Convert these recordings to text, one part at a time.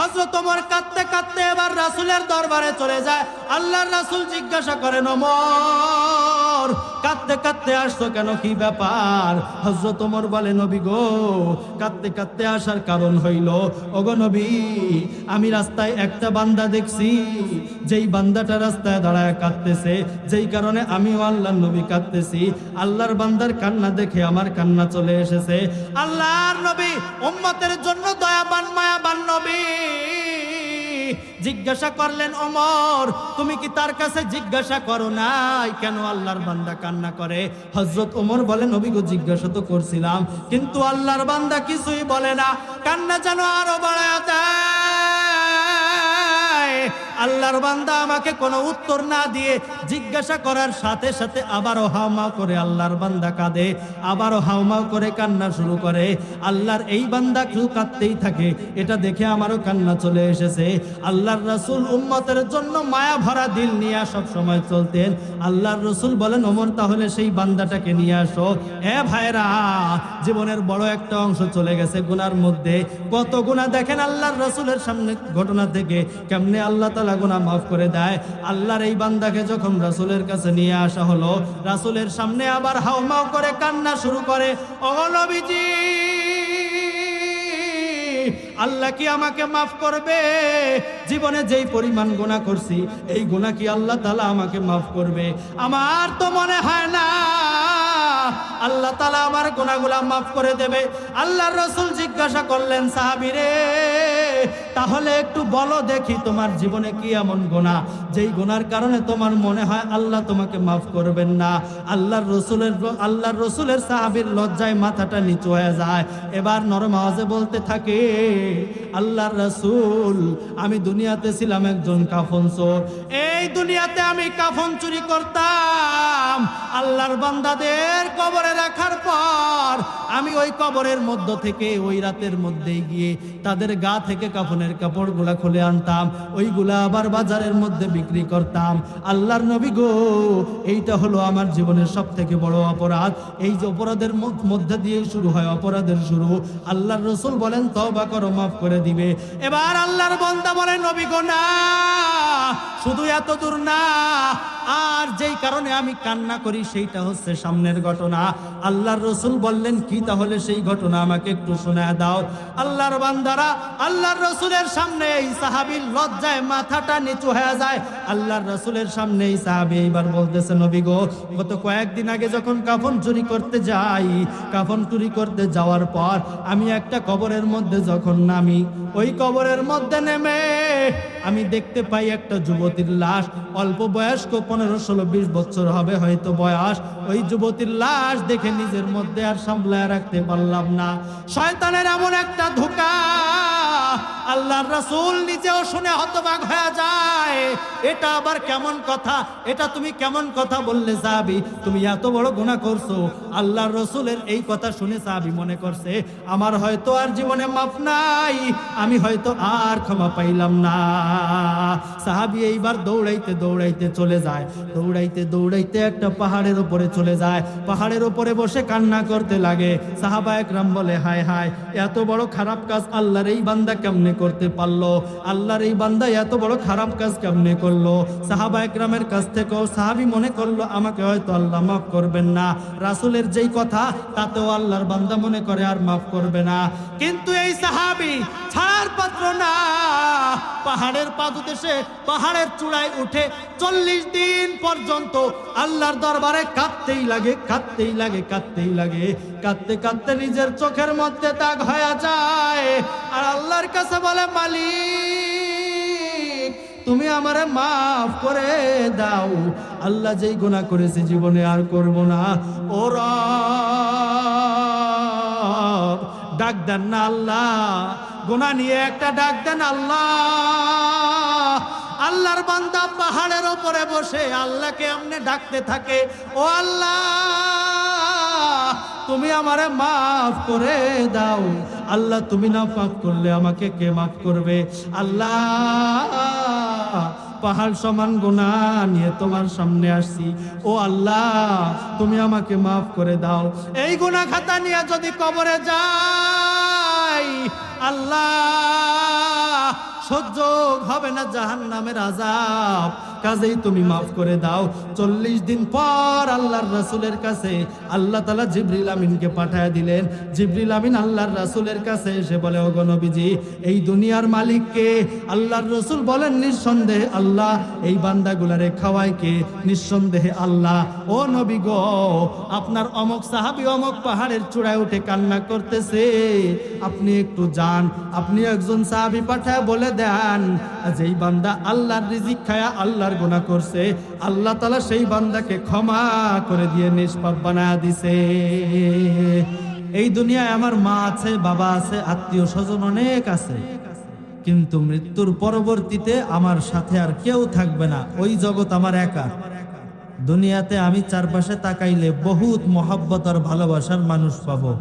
হযরত ওমর কাঁদতে কাঁদতে এবার রাসূলের দরবারে চলে যায়। আল্লাহর রাসূল জিজ্ঞাসা করেন, ওমর কাঁদতে কাঁদতে আসছো কেন, কি ব্যাপার? হযরত ওমর বলে, নবী গো, কাঁদতে কাঁদতে আসার কারণ হইল, ওগো নবী, আমি রাস্তায় একটা বান্দা দেখছি, যেই বান্দাটা রাস্তায় দাঁড়ায় কাঁদতেছে, যেই কারণে আমিও আল্লাহর নবী কাঁদতেছি। আল্লাহর বান্দার কান্না দেখে আমার কান্না চলে এসেছে। আল্লাহর নবী উম্মতের জন্য দয়াবান মায়াবান নবী জিজ্ঞাসা করলেন, ওমর তুমি কি তার কাছে জিজ্ঞাসা করো নাই কেন আল্লাহর বান্দা কান্না করে? হযরত ওমর বলেন, নবী গো, জিজ্ঞাসা তো করছিলাম, কিন্তু আল্লাহর বান্দা কিছুই বলে না, কান্না যেন আরো বাড়ায় দেয়। আল্লাহর বান্দা আমাকে কোনো উত্তর না দিয়ে জিজ্ঞাসা করার সাথে সাথে আবারও হাউমাউ করে আল্লাহর বান্দা কাঁদে, আবারও হাউমাউ করে কান্না শুরু করে। আল্লাহর এই বান্দা কেউ কাঁদতেই থাকে, এটা দেখে আমারও কান্না চলে এসেছে। আল্লাহর রাসূল উম্মতের জন্য মায়া ভরা দিল নিয়ে সব সময় চলতেন। আল্লাহর রাসূল বলেন, ওমর তাহলে সেই বান্দাটাকে নিয়ে আসো। এ ভাইরা, জীবনের বড় একটা অংশ চলে গেছে গুনার মধ্যে। কত গুনাহ দেখেন আল্লাহর রাসূলের সামনে ঘটনা থেকে কেমনে আল্লাহ তাআলা গুনাহ মাফ করে দেয়। আল্লাহর এই বান্দাকে যখন রাসূলের কাছে নিয়ে আসা হলো, রাসূলের সামনে আবার হাউমাউ করে কান্না শুরু করে, ও নবীজি, আল্লাহ কি আমাকে মাফ করবে? জীবনে যেই পরিমাণ গুনাহ করছি, এই গুনাহ কি আল্লাহ তাআলা আমাকে মাফ করবে? আমার তো মনে হয় না আল্লাহ তাআলা আমার গুনাহগুলো মাফ করে দেবে। আল্লাহর রাসূল জিজ্ঞাসা করলেন, সাহাবী রে, তাহলে একটু বলো দেখি তোমার জীবনে কি এমন গুনাহ যেই গুনার কারণে তোমার মনে হয় আল্লাহ তোমাকে মাফ করবেন না? আল্লাহর রাসূলের সাহাবীর লজ্জায় মাথাটা নিচু হয়ে যায়। এবার নরম আওয়াজে বলতে থাকে, আল্লাহর রাসূল, আমি দুনিয়াতে ছিলাম একজন কাফন চোর। এই দুনিয়াতে আমি কাফন চুরি করতাম। আল্লাহর বান্দাদের কবরে রাখার পর আমি ওই কবরের মধ্য থেকে ওই রাতের মধ্যেই গিয়ে তাদের গা থেকে কাফনের কাপড়গুলা খুলে আনতাম, ওইগুলা আবার বাজারের মধ্যে বিক্রি করতাম। আল্লাহর নবী গো, এইটা হলো আমার জীবনের সব থেকে বড় অপরাধ। এই যে অপরাধের মধ্যে দিয়ে শুরু হয় অপরাধের শুরু। আল্লাহর রাসূল বলেন, তওবা করো, মাফ করে দিবে। এবার আল্লাহর বান্দা বলেন, নবী গো, না, শুধু এত দূর না, আর যেই কারণে আমি কান্না করি সেইটা হচ্ছে সামনের ঘটনা। আল্লাহর রাসূল বললেন, কি তাহলে সেই ঘটনা আমাকে একটু শোনায় দাও। আল্লাহর বান্দারা আল্লাহর রাসূলের সামনে এই সাহাবীর লজ্জায় মাথাটা নিচু হয়ে যায়। আল্লাহর রাসূলের সামনে এই সাহাবী এবার বলতেছে, নবী গো, গত কয়েকদিন আগে যখন কাফন চুরি করতে যাই, কাফন চুরি করতে যাওয়ার পর আমি একটা কবরের মধ্যে যখন নামি, ওই কবরের মধ্যে নেমে আমি দেখতে পাই একটা যুবতীর লাশ, অল্প বয়স্ক, 15-16-20 বছর হবে হয়তো বয়স। ওই যুবতীর লাশ দেখে নিজের মধ্যে আর সামলায় রাখতে পারলাম না। শয়তানের এমন একটা ধোঁকা, আল্লাহর রাসূল নিজেও শুনে হতবাক হয়ে যায়। এটা আবার কেমন কথা? এটা তুমি কেমন কথা বললে সাহাবী? তুমি এত বড় গুনাহ করছো। আল্লাহর রাসূলের এই কথা শুনে সাহাবী মনে করছে, আমার হয়তো আর জীবনে মাফ নাই, আমি হয়তো আর ক্ষমা পাইলাম না। সাহাবী এইবার দৌড়াইতে দৌড়াইতে চলে যায়, দৌড়াইতে দৌড়াইতে একটা পাহাড়ের উপরে চলে যায়। পাহাড়ের উপরে বসে কান্না করতে লাগে। সাহাবা একরাম বলে, হায় হায়, এত বড় খারাপ কাজ আল্লাহর এই বান্দা কেমনে করতে পারলো? আল্লাহর এই বান্দা এত বড় খারাপ কাজ কেমনে করলো? সাহাবা একরামের কাছ থেকেও সাহাবী মনে করলো, আমাকে হয়তো আল্লাহ মাফ করবেন না। রাসূলের যেই কথা তাতেও আল্লাহর বান্দা মনে করে আর মাফ করবে না। কিন্তু এই সাহাবী ছাড় পাত্র না, পাহাড়ের পাদদেশে পাহাড়ের চূড়ায় উঠে 40 দিন পর্যন্ত আল্লাহর দরবারে কাঁদতেই লাগে, কাঁদতেই লাগে, কাঁদতেই লাগে। কাঁদতে কাঁদতে নিজের চোখের মধ্যে দাগ হয়ে যায় আর আল্লাহর কাছে বলে, মালিক, তুমি আমারে মাফ করে দাও। আল্লাহ যেই গুনাহ করেছে জীবনে আর করব না। ও রব, ডাক দেন না আল্লাহ, গুনাহ নিয়ে একটা ডাক দেন আল্লাহ। আল্লাহর বান্দা পাহাড়ের উপরে বসে আল্লাহকে এমনি ডাকতে থাকে, ও আল্লাহ, তুমি আমারে মাফ করে দাও। আল্লাহ, তুমি না মাফ করলে আমাকে কে মাফ করবে? আল্লাহ, পাহাড় সমান গুনাহ নিয়ে তোমার সামনে আসছি, ও আল্লাহ, তুমি আমাকে মাফ করে দাও। এই গুনাহ খাতা নিয়ে যদি কবরে যাই, আল্লাহ, সহ্য হবে না জাহান্নামের আযাব, কাজেই তুমি মাফ করে দাও। 40 দিন পর আল্লাহর রাসূলের কাছে আল্লাহ তাআলা জিবরিল আমিনকে পাঠায় দিলেন। জিবরিল আমিন আল্লাহর রাসূলের কাছে এসে বলে, ওগো নবীজি, এই দুনিয়ার মালিক কে? আল্লাহর রাসূল বলেন, নিঃসন্দেহে আল্লাহ। এই বান্দাগুলারে খাওয়ায় কে? নিঃসন্দেহে আল্লাহ। ও নবী গো, আপনার অমুক সাহাবী অমুক পাহাড়ের চূড়ায় উঠে কান্না করতেছে, আপনি একটু যান, আপনি একজন সাহাবী পাঠায় বলে দেন, যেই বান্দা আল্লাহর রিজিক খায়া আল্লাহর গুনাহ করছে, আল্লাহ তাআলা সেই বান্দাকে ক্ষমা করে দিয়ে নিষ্পাপ বানায়া দিছে। এই দুনিয়ায় আমার মা আছে, বাবা আছে, আত্মীয় স্বজন অনেক আছে, কিন্তু মৃত্যুর পরবর্তীতে আমার সাথে আর কেউ থাকবে না, ওই জগৎ আমার একা। দুনিয়াতে আমি চারপাশে তাকাইলে বহুত মহব্বত আর ভালোবাসার মানুষ পাবো,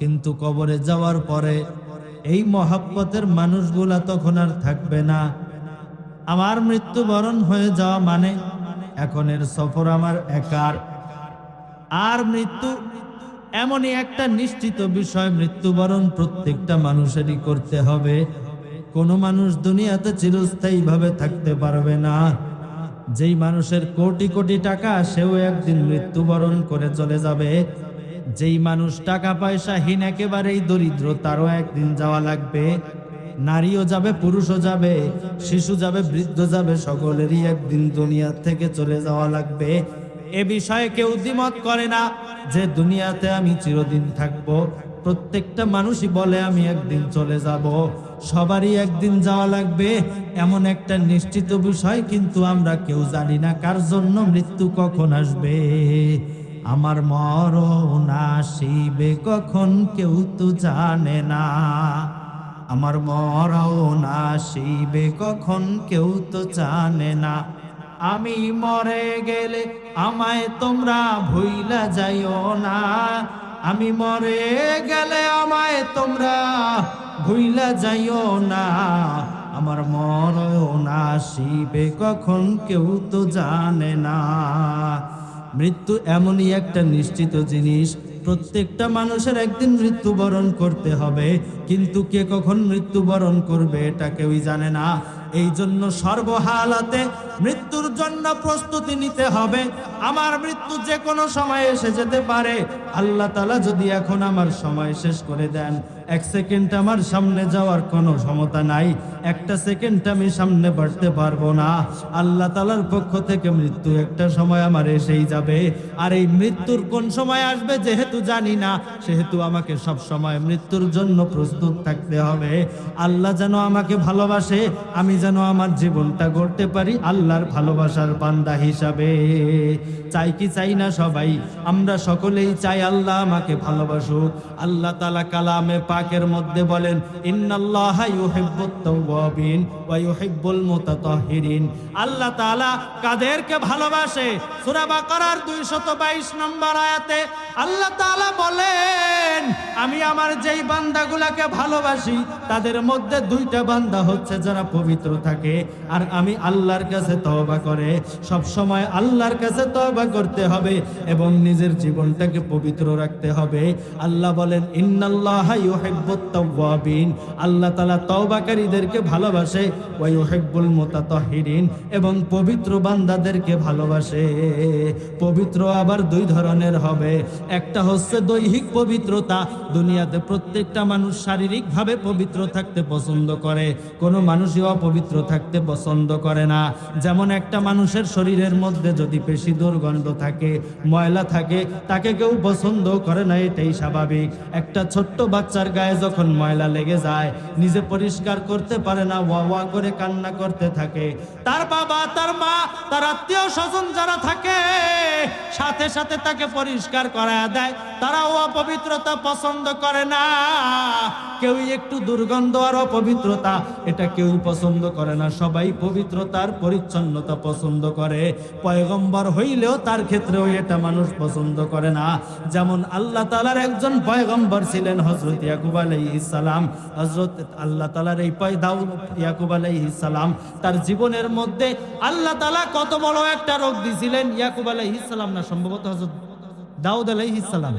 কিন্তু কবরে যাওয়ার পরে এই মহব্বতের মানুষগুলা তখন আর থাকবে না। আমার মৃত্যুবরণ হয়ে যাওয়া মানে এখনের সফর আমার একার। আর মৃত্যু এমনই একটা নিশ্চিত বিষয়, মৃত্যুবরণ প্রত্যেকটা মানুষেরই করতে হবে। কোনো মানুষ দুনিয়াতে চিরস্থায়ীভাবে থাকতে পারবে না। যেই মানুষের কোটি কোটি টাকা, সেও একদিন মৃত্যুবরণ করে চলে যাবে। যেই মানুষ টাকা পয়সাহীন, একেবারেই দরিদ্র, তারও একদিন যাওয়া লাগবে। নারীও যাবে, পুরুষও যাবে, শিশু যাবে, বৃদ্ধ যাবে, সকলেরই একদিন দুনিয়া থেকে চলে যাওয়া লাগবে। এ বিষয়ে কেউ দ্বিমত করে না যে দুনিয়াতে আমি চিরদিন থাকবো। প্রত্যেকটা মানুষই বলে আমি একদিন চলে যাব। সবারই একদিন যাওয়া লাগবে, এমন একটা নিশ্চিত বিষয়, কিন্তু আমরা কেউ জানি না কার জন্য মৃত্যু কখন আসবে। আমার মরণ আসিবে কখন কেউ তো জানে না, আমার মরণ আসিবে কখন কেউ তো জানে না। আমি মরে গেলে আমায় তোমরা ভুইলা যাইও না, আমি মরে গেলে আমায় তোমরা ভুইলা যাইও না। আমার মরণ আসিবে কখন কেউ তো জানে না। মৃত্যু এমনই একটা নিশ্চিত জিনিস, প্রত্যেকটা মানুষের একদিন মৃত্যুবরণ করতে হবে, কিন্তু কে কখন মৃত্যুবরণ করবে এটা কেউই জানে না। এই জন্য সর্বহালাতে মৃত্যুর জন্য প্রস্তুতি নিতে হবে। আমার মৃত্যু যে কোনো সময় এসে যেতে পারে। আল্লাহ তাআলা যদি এখন আমার সময় শেষ করে দেন, 1 সেকেন্ড আমার সামনে যাওয়ার কোনো ক্ষমতা নাই, 1টা সেকেন্ড আমি সামনে বাড়তে পারবো না। আল্লাহ তাআলার পক্ষ থেকে মৃত্যু একটা সময় আমার এসেই যাবে। আর এই মৃত্যুর কোন সময় আসবে যেহেতু জানি না, সেহেতু আমাকে সব সময় মৃত্যুর জন্য প্রস্তুত থাকতে হবে। আল্লাহ যেন আমাকে ভালোবাসে, আমি যেন আমার জীবনটা গড়তে পারি আল্লাহর ভালোবাসার বান্দা হিসাবে। চাই কি চাই না সবাই? আমরা সকলেই চাই আল্লাহ আমাকে ভালোবাসুক। আল্লাহ তাআলা কালামে পাকের মধ্যে বলেন, ইন্নাল্লাহা ইউহিব্বুত তাওয়াবিন ওয়া ইউহিব্বুল মুতাতাহহিরিন। আল্লাহ তাআলা কাদেরকে ভালোবাসে? সূরা বাকারার 222 নম্বর আয়াতে আল্লাহ তাআলা বলেন, আমি আমার যেই বান্দাগুলোকে ভালোবাসি তাদের মধ্যে 2টা বান্দা হচ্ছে যারা পবিত্র থাকে, আর আমি আল্লাহর কাছে তওবা করে। সব সময় আল্লাহর কাছে তওবা করতে হবে এবং নিজের জীবনটাকে পবিত্র রাখতে হবে। আল্লাহ বলেন, ইন্নাল্লাহা ইউহিব্বুত তাওয়াবিন, আল্লাহ তাআলা তওবাকারীদেরকে ভালোবাসে, ওয়া ইউহিব্বুল মুতাতাহহিরিন, এবং পবিত্র বান্দাদেরকে ভালোবাসে। পবিত্র আবার 2 ধরনের হবে। একটা হচ্ছে দৈহিক পবিত্রতা, দুনিয়াতে প্রত্যেকটা মানুষ শারীরিকভাবে পবিত্র থাকতে পছন্দ করে, কোনো মানুষই অপবিত্র থাকতে পছন্দ করে না। যেমন একটা মানুষের শরীরের মধ্যে যদি বেশি দুর্গন্ধ থাকে, ময়লা থাকে, তাকে কেউ পছন্দ করে না, এটাই স্বাভাবিক। একটা ছোট্ট বাচ্চার গায়ে যখন ময়লা লেগে যায়, নিজে পরিষ্কার করতে পারে না, ওয়া ওয়া করে কান্না করতে থাকে। তার বাবা, তার মা, তার আত্মীয় স্বজন যারা থাকে সাথে সাথে তাকে পরিষ্কার করায় দেয়, তারাও অপবিত্রতা পছন্দ করে না। কেউই একটু দুর্গন্ধ আর অপবিত্রতা এটা কেউ পছন্দ করে না, সবাই পবিত্রতার পরিচ্ছন্নতা পছন্দ করে। পয়গম্বর হইলেও তার ক্ষেত্রেও এটা মানুষ পছন্দ করে না। যেমন আল্লাহ তাআলার একজন পয়গম্বর ছিলেন হযরত ইয়াকুব আলাইহিস সালাম। হযরত আল্লাহ তাআলার এই দাউদ ইয়াকুব আলাইহিস সালাম, তার জীবনের মধ্যে আল্লাহ তাআলা কত বড় একটা রোগ দিয়েছিলেন। ইয়াকুব আলাইহিস সালাম না, সম্ভবত হযরত দাউদ আলাইহিস সালাম,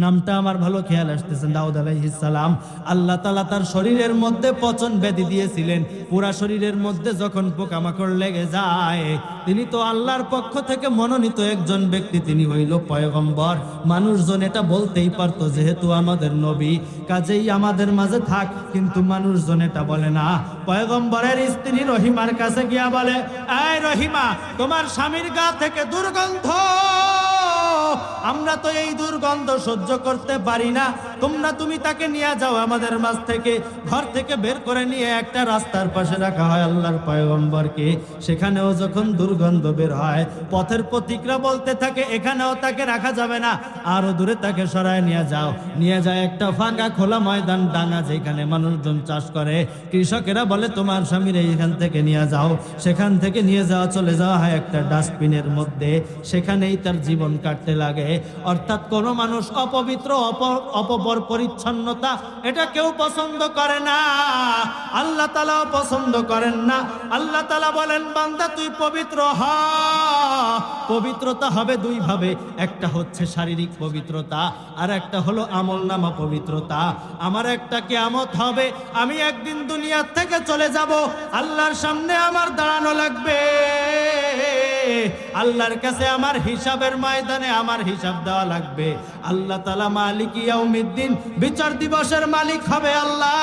নামটা আমার ভালো খেয়াল আসতেছে, দাউদ আলাইহিস সালাম। আল্লাহ তাআলা তার শরীরের মধ্যে পচন ব্যাধি দিয়েছিলেন। পুরা শরীরের মধ্যে যখন পোকামাকড় লেগে যায়, তিনি তো আল্লাহর পক্ষ থেকে মনোনীত একজন ব্যক্তি, তিনি হইল পয়গম্বর। মানুষজন এটা বলতেই পারতো যেহেতু আমাদের নবী, কাজেই আমাদের মাঝে থাক, কিন্তু মানুষজন এটা বলে না। পয়গম্বরের স্ত্রী রহিমার কাছে গিয়া বলে, এই রহিমা, তোমার স্বামীর গা থেকে দুর্গন্ধ, আমরা তো এই দুর্গন্ধ সহ্য করতে পারি না, তুমি তাকে নিয়ে যাও আমাদের মাঝ থেকে। ঘর থেকে বের করে নিয়ে একটা রাস্তার পাশে রাখা হয় আল্লাহর পয়গম্বরকে। সেখানেও যখন দুর্গন্ধ বের হয়, পথের পথিকরা বলতে থাকে এখানেও তাকে রাখা যাবে না, আরো দূরে তাকে সরায় নিয়ে যাও। নিয়ে যায় একটা ফাঁকা খোলা ময়দান, ডাঙা, যেখানে মানুষজন চাষ করে। কৃষকেরা বলে তোমার স্বামীর এইখান থেকে নিয়ে যাও। সেখান থেকে নিয়ে যাওয়া, চলে যাওয়া হয় একটা ডাস্টবিনের মধ্যে, সেখানেই তার জীবন কাটতে লাগে। অর্থাৎ কোন মানুষ অপবিত্র, অপর পরিচ্ছন্নতা এটা কেউ পছন্দ করে না, আল্লাহ তাআলাও পছন্দ করেন না। আল্লাহ তাআলা বলেন, বান্দা তুই পবিত্র হ। পবিত্রতা হবে দুই ভাবে, একটা হচ্ছে শারীরিক পবিত্রতা, আর একটা হলো আমলনামা পবিত্রতা। আমার একটা কিয়ামত হবে, আমি একদিন দুনিয়া থেকে চলে যাব, আল্লাহর সামনে আমার দাঁড়ানো লাগবে। আল্লাহর কাছে আমার হিসাবের ময়দানে আমার হিসাব দেওয়া লাগবে। আল্লাহ তাআলা মালিক ইয়াউমিদ্দিন, বিচার দিবসের মালিক হবে আল্লাহ।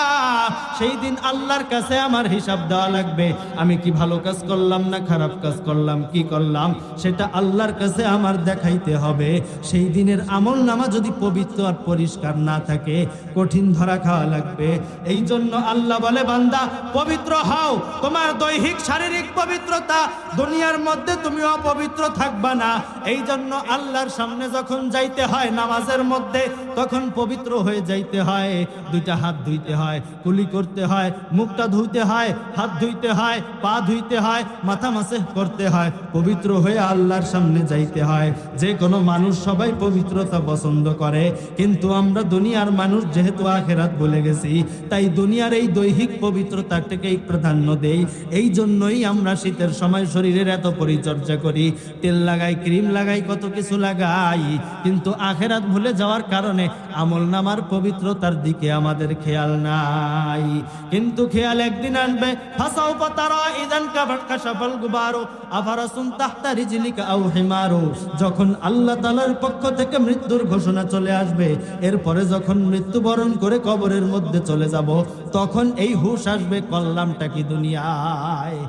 সেই দিন আল্লাহর কাছে আমার হিসাব দেওয়া লাগবে। আমি কি ভালো কাজ করলাম না খারাপ কাজ করলাম, কি করলাম, সেটা আল্লাহর কাছে আমার দেখাইতে হবে। সেই দিনের আমল নামা যদি পবিত্র আর পরিষ্কার না থাকে, কঠিন ধরা খাওয়া লাগবে। এই জন্য আল্লাহ বলে, বান্দা পবিত্র হও। তোমার দৈহিক শারীরিক পবিত্রতা, দুনিয়ার মধ্যে তুমি অপবিত্র থাকবা না। এই জন্য আল্লাহর সামনে যখন যাইতে হয় নামাজের মধ্যে, তখন পবিত্র হয়ে যাইতে হয়। দুইটা হাত ধুইতে হয়, কুলি করতে হয়, মুখটা ধুইতে হয়, হাত ধুইতে হয়, পা ধুইতে হয়, মাথা মাসে করতে হয়, পবিত্র হয়ে আল্লাহর সামনে যাইতে হয়। যে কোনো মানুষ সবাই পবিত্রতা পছন্দ করে, কিন্তু আমরা দুনিয়ার মানুষ যেহেতু আখিরাত ভুলে গেছি, তাই দুনিয়ার এই দৈহিক পবিত্রতাটাকেই প্রাধান্য দেই। এই জন্যই আমরা শীতের সময় শরীরের এত পরিচর্যা করি, তেল লাগাই, ক্রিম লাগাই, কত কিছু লাগাই, কিন্তু আখিরাত ভুলে যাওয়ার কারণে আমলনামার পবিত্রতার দিকে আমাদের খেয়াল নাই। কিন্তু খেয়াল একদিন আসবে, ফাসাও পাতারা ইদান কাশাফাল গুবারু আফারাসুন তাহতা রিজলিকা আও হিমারু। যখন আল্লাহ তাআলার পক্ষ থেকে মৃত্যুর ঘোষণা চলে আসবে, এরপরে যখন মৃত্যুবরণ করে কবরের মধ্যে চলে যাব, তখন এই হুঁশ আসবে, করলামটা কি দুনিয়ায়।